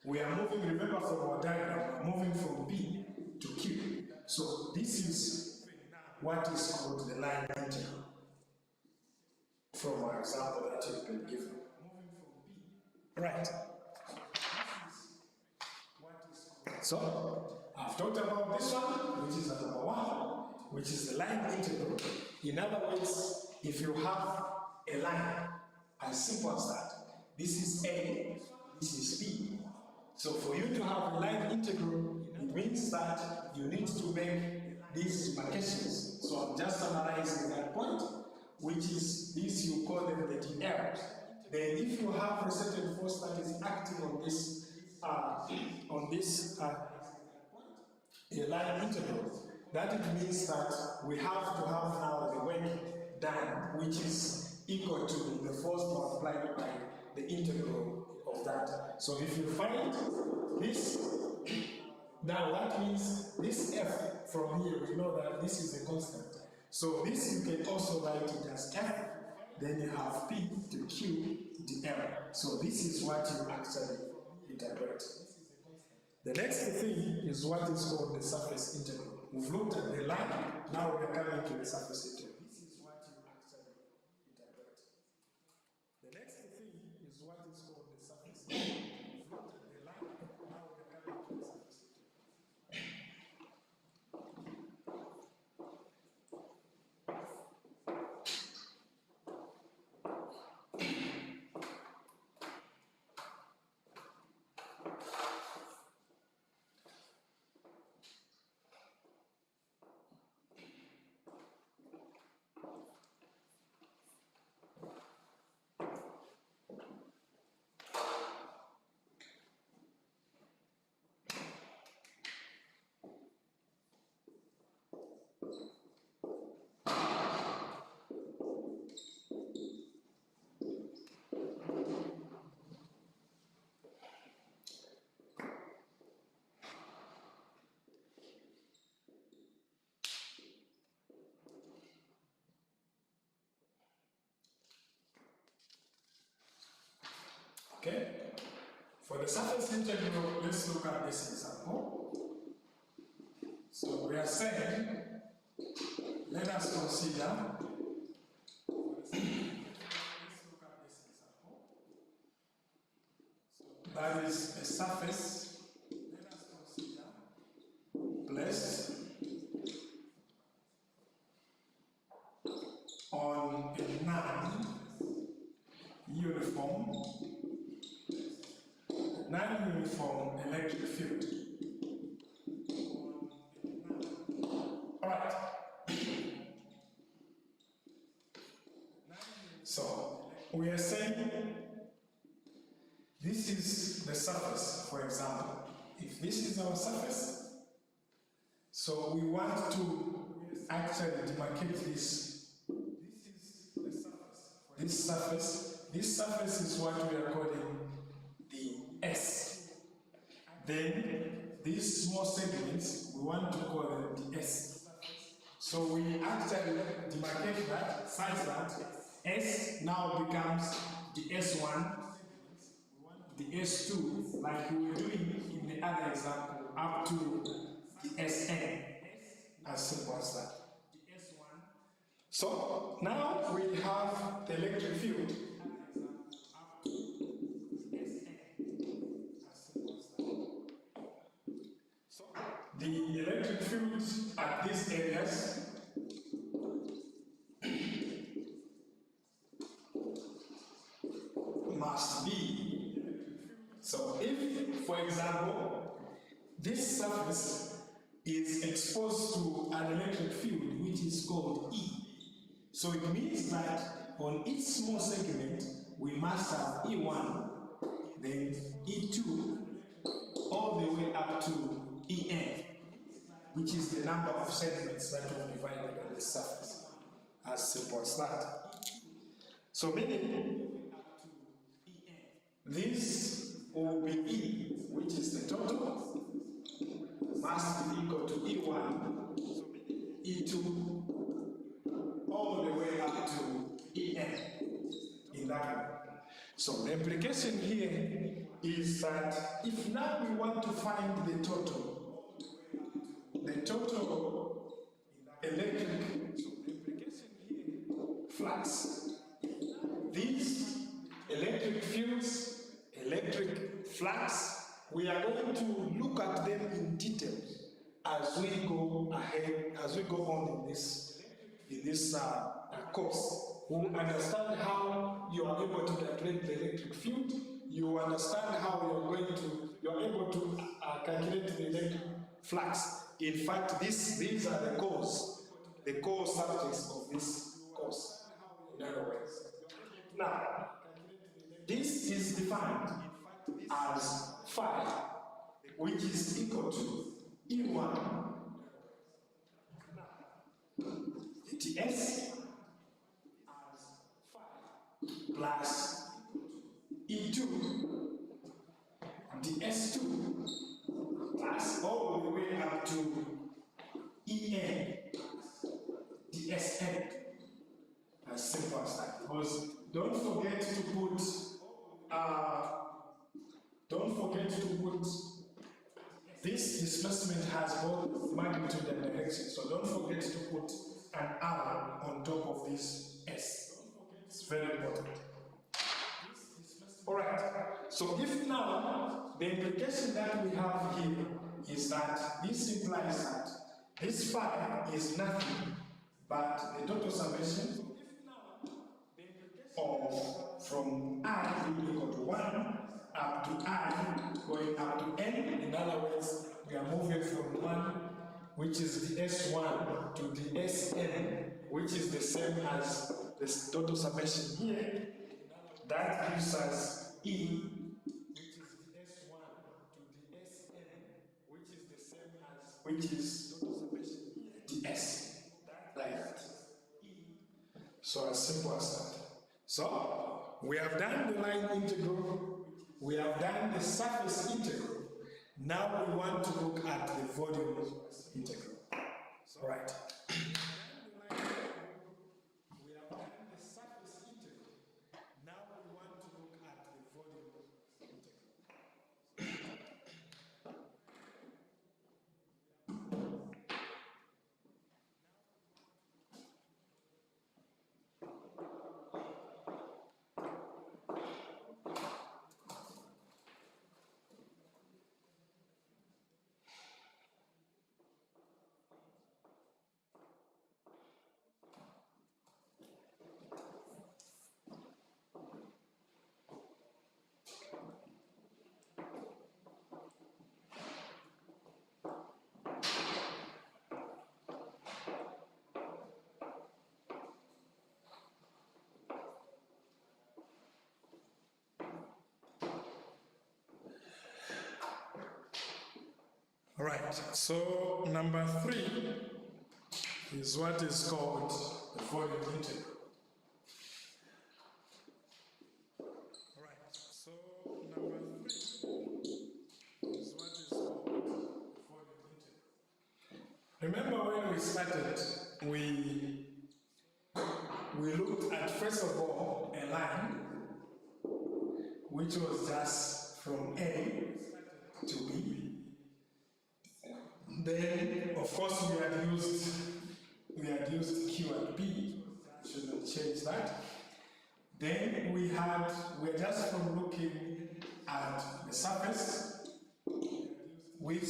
B: we are moving, remember from our diagram, moving from B to Q. So this is what is called the line integral from our example that you've been given. Right. So I've talked about this one, which is at number 1, which is the line integral. In other words, if you have a line as simple as that, this is A, this is B. So for you to have a line integral, it means that you need to make these demarcations. So I'm just summarizing that point, which is this, you call them the DLs. Then if you have a certain force that is acting on this a line integral, that it means that we have to have now the work done, which is equal to the force multiplied by the integral of that. So if you find this, now that means this F from here, we know that this is a constant. So this you can also write it as F, then you have P to Q to L. So this is what you actually interpret. The next thing is what is called the surface integral. We've looked at the line, now we're coming to the surface integral. This is what you actually interpret. The next thing is what is called the surface integral. We've looked at the line, now we're coming to the surface integral. Okay? For the surface integral, let's look at this example. So we are saying, let us consider, let's look at this example. So that is a surface, let us consider, placed on a non-uniform electric field. Alright. So we are saying this is the surface, for example. If this is our surface, so we want to actually demarcate this. This is the surface. This surface is what we are calling the S. Then these small segments, we want to call them the S. So we actually demarcate that such that S now becomes the S1, the S2, like we were doing in the other example, up to the Sn, as simple as that. So now we have the electric field. So the electric field at these areas must be. So if, for example, this surface is exposed to an electric field which is called E, so it means that on each small segment we must have E1, then E2, all the way up to En, which is the number of segments that will divided on the surface. As simple as that. So meaning this will be E, which is the total, must be equal to E1, E2, all the way up to En in that way. So the implication here is that if now we want to find the total electric flux, these electric fields, electric flux, we are going to look at them in detail as we go ahead, as we go on in this course. We understand how you are able to calculate the electric field. You understand how you are able to calculate the electric flux. In fact, these are the core subjects of this course. In other words, now this is defined as phi, which is equal to E1 ds plus E2 ds2 plus all the way up to En dsn. As simple as that. Because don't forget to put this displacement has both magnitude and direction, so don't forget to put an arrow on top of this S. It's very important. Alright, so if now the implication that we have here is that this implies that this phi is nothing but the total summation of from I being equal to 1 up to I going up to n. In other words, we are moving from 1, which is the S1, to the Sn, which is the same as the total summation here. That gives us E, which is the S1 to the Sn, which is the same as, which is total summation here, the S. Like that. So as simple as that. So, we have done the line integral, we have done the surface integral, now we want to look at the volume integral. Alright. We have done the surface integral, now we want to look at the volume All right, so number 3 is what is called the volume integral. All right, so number 3 is what is called the volume integral. Remember when we started, we looked at, first of all, a line which was just from A to B. Then, of course, we had used Q and P. Shouldn't change that. Then we're just from looking at the surface, which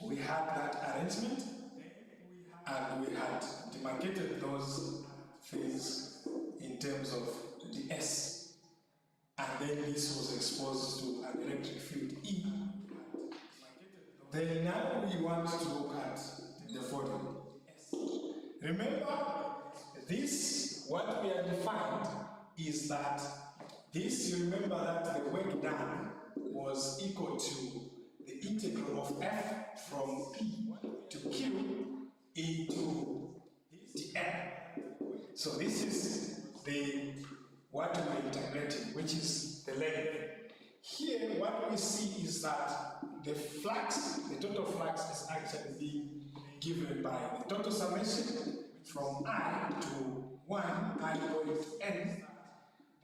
B: we had that arrangement, and we had demarcated those things in terms of the S, and then this was exposed to an electric field E. Then now we want to look at the volume. Remember, this, what we have defined is that this, you remember that the work done was equal to the integral of F from P to Q into the N. So this is the what we're integrating, which is the length. Here, what we see is that the flux, the total flux is actually being given by the total summation from I to 1 I going to N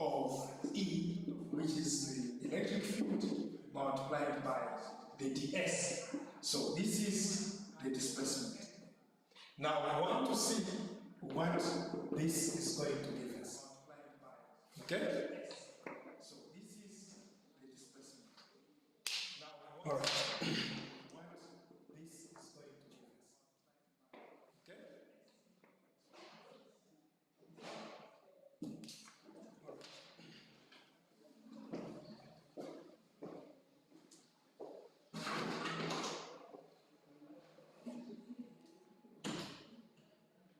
B: of E, which is the electric field, multiplied by the ds. So this is the displacement. Now we want to see what this is going to give us. Okay? So this is the displacement. All right. What this is going to give us. Okay? All right.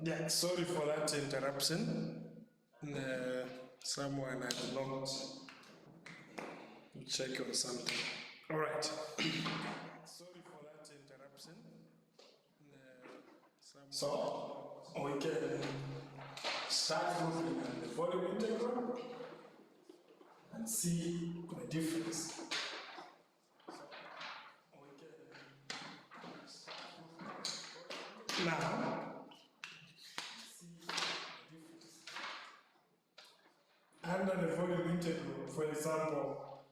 B: Yeah, sorry for that interruption. Someone had not to check on something. All right. Sorry for that interruption. So we can start looking at the volume integral and see the difference. Now, under the volume integral, for example,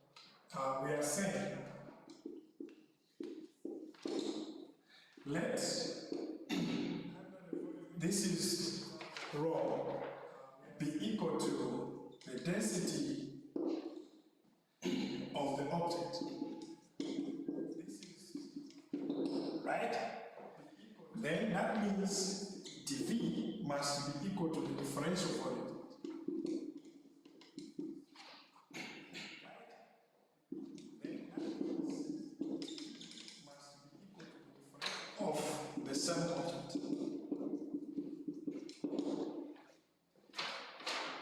B: we are saying let this is rho be equal to the density of the object. This is right. Then that means dV must be equal to the differential volume. Of the same object.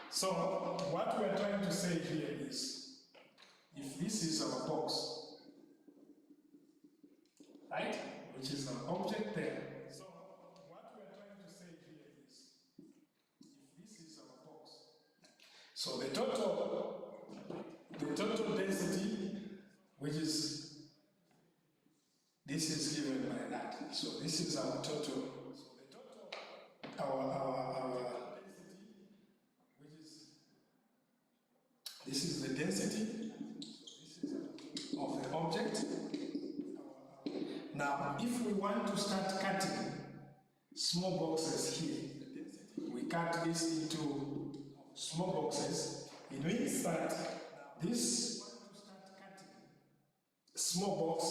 B: So what we are trying to say here is, if this is our box, right, which is an object there. So what we are trying to say here is, if this is our box, so the total density, which is this is given by that. So this is our total. So the total, our density, which is this is the density. So this is of the object. Now, if we want to start cutting small boxes here, we cut this into small boxes. It means that this small box,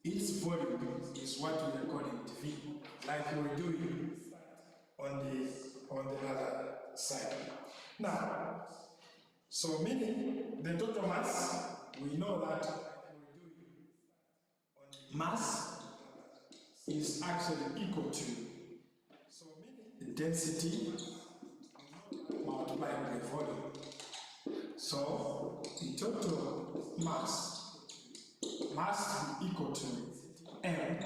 B: its volume is what we are calling dV, like we're doing on the other side. Now, so meaning the total mass, we know that mass is actually equal to the density multiplied by volume. So the total mass must be equal to m,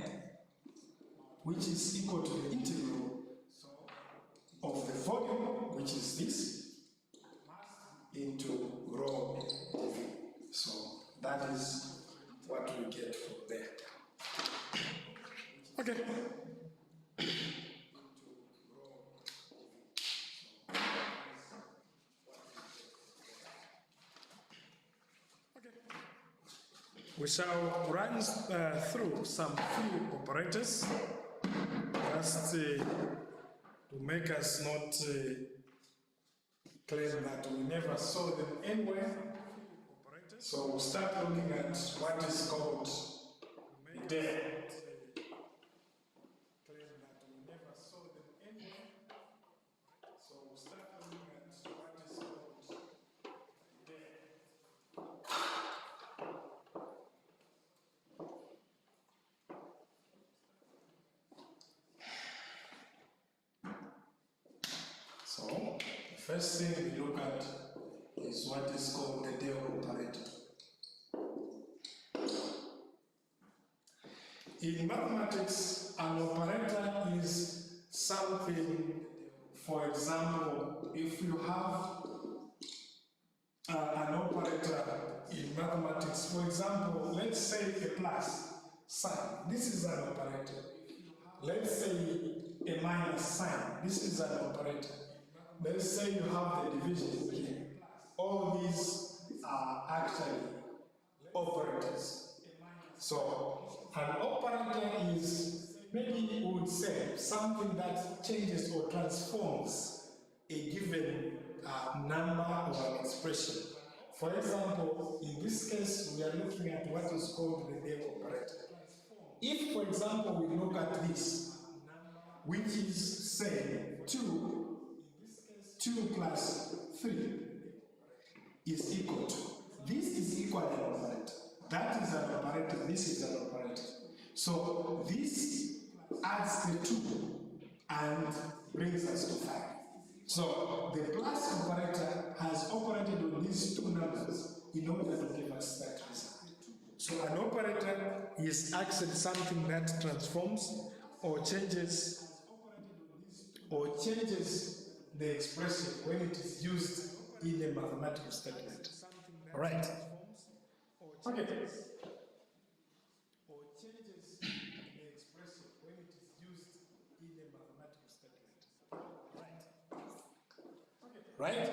B: which is equal to the integral of the volume, which is this, into rho dV. So that is what we get from there. Okay. We shall run through some few operators just to make us not claim that we never saw them anywhere. So we'll start looking at what is called the day. Claim that we never saw them anywhere. So we'll start looking at what is called the day. So, the first thing we look at is what is called the Dale operator. In mathematics, an operator is something, for example, if you have an operator in mathematics, for example, let's say a plus sign, this is an operator. Let's say a minus sign, this is an operator. Let's say you have the division here. All these are actually operators. So an operator is, maybe we would say, something that changes or transforms a given number or an expression. For example, in this case, we are looking at what is called the Dale operator. If, for example, we look at this, which is, say, 2 plus 3 is equal to, this is equal to an operator. That is an operator, this is an operator. So this adds the 2 and brings us to 5. So the plus operator has operated on these two numbers in order to give us that result. So an operator is actually something that transforms or changes the expression when it is used in a mathematical statement. All right. Okay. Or changes the expression when it is used in a mathematical statement. Right. Okay. Right?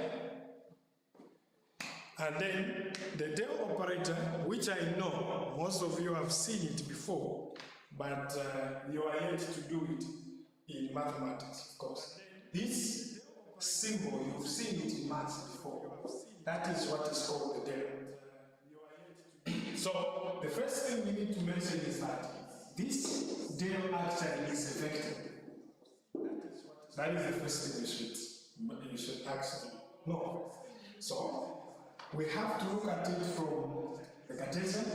B: And then the del operator, which I know most of you have seen it before, but you are yet to do it in mathematics, of course. This symbol, you've seen it in maths before. That is what is called the del. So the first thing we need to mention is that this del actually is a vector. That is the first thing you should actually know. So we have to look at it from the Cartesian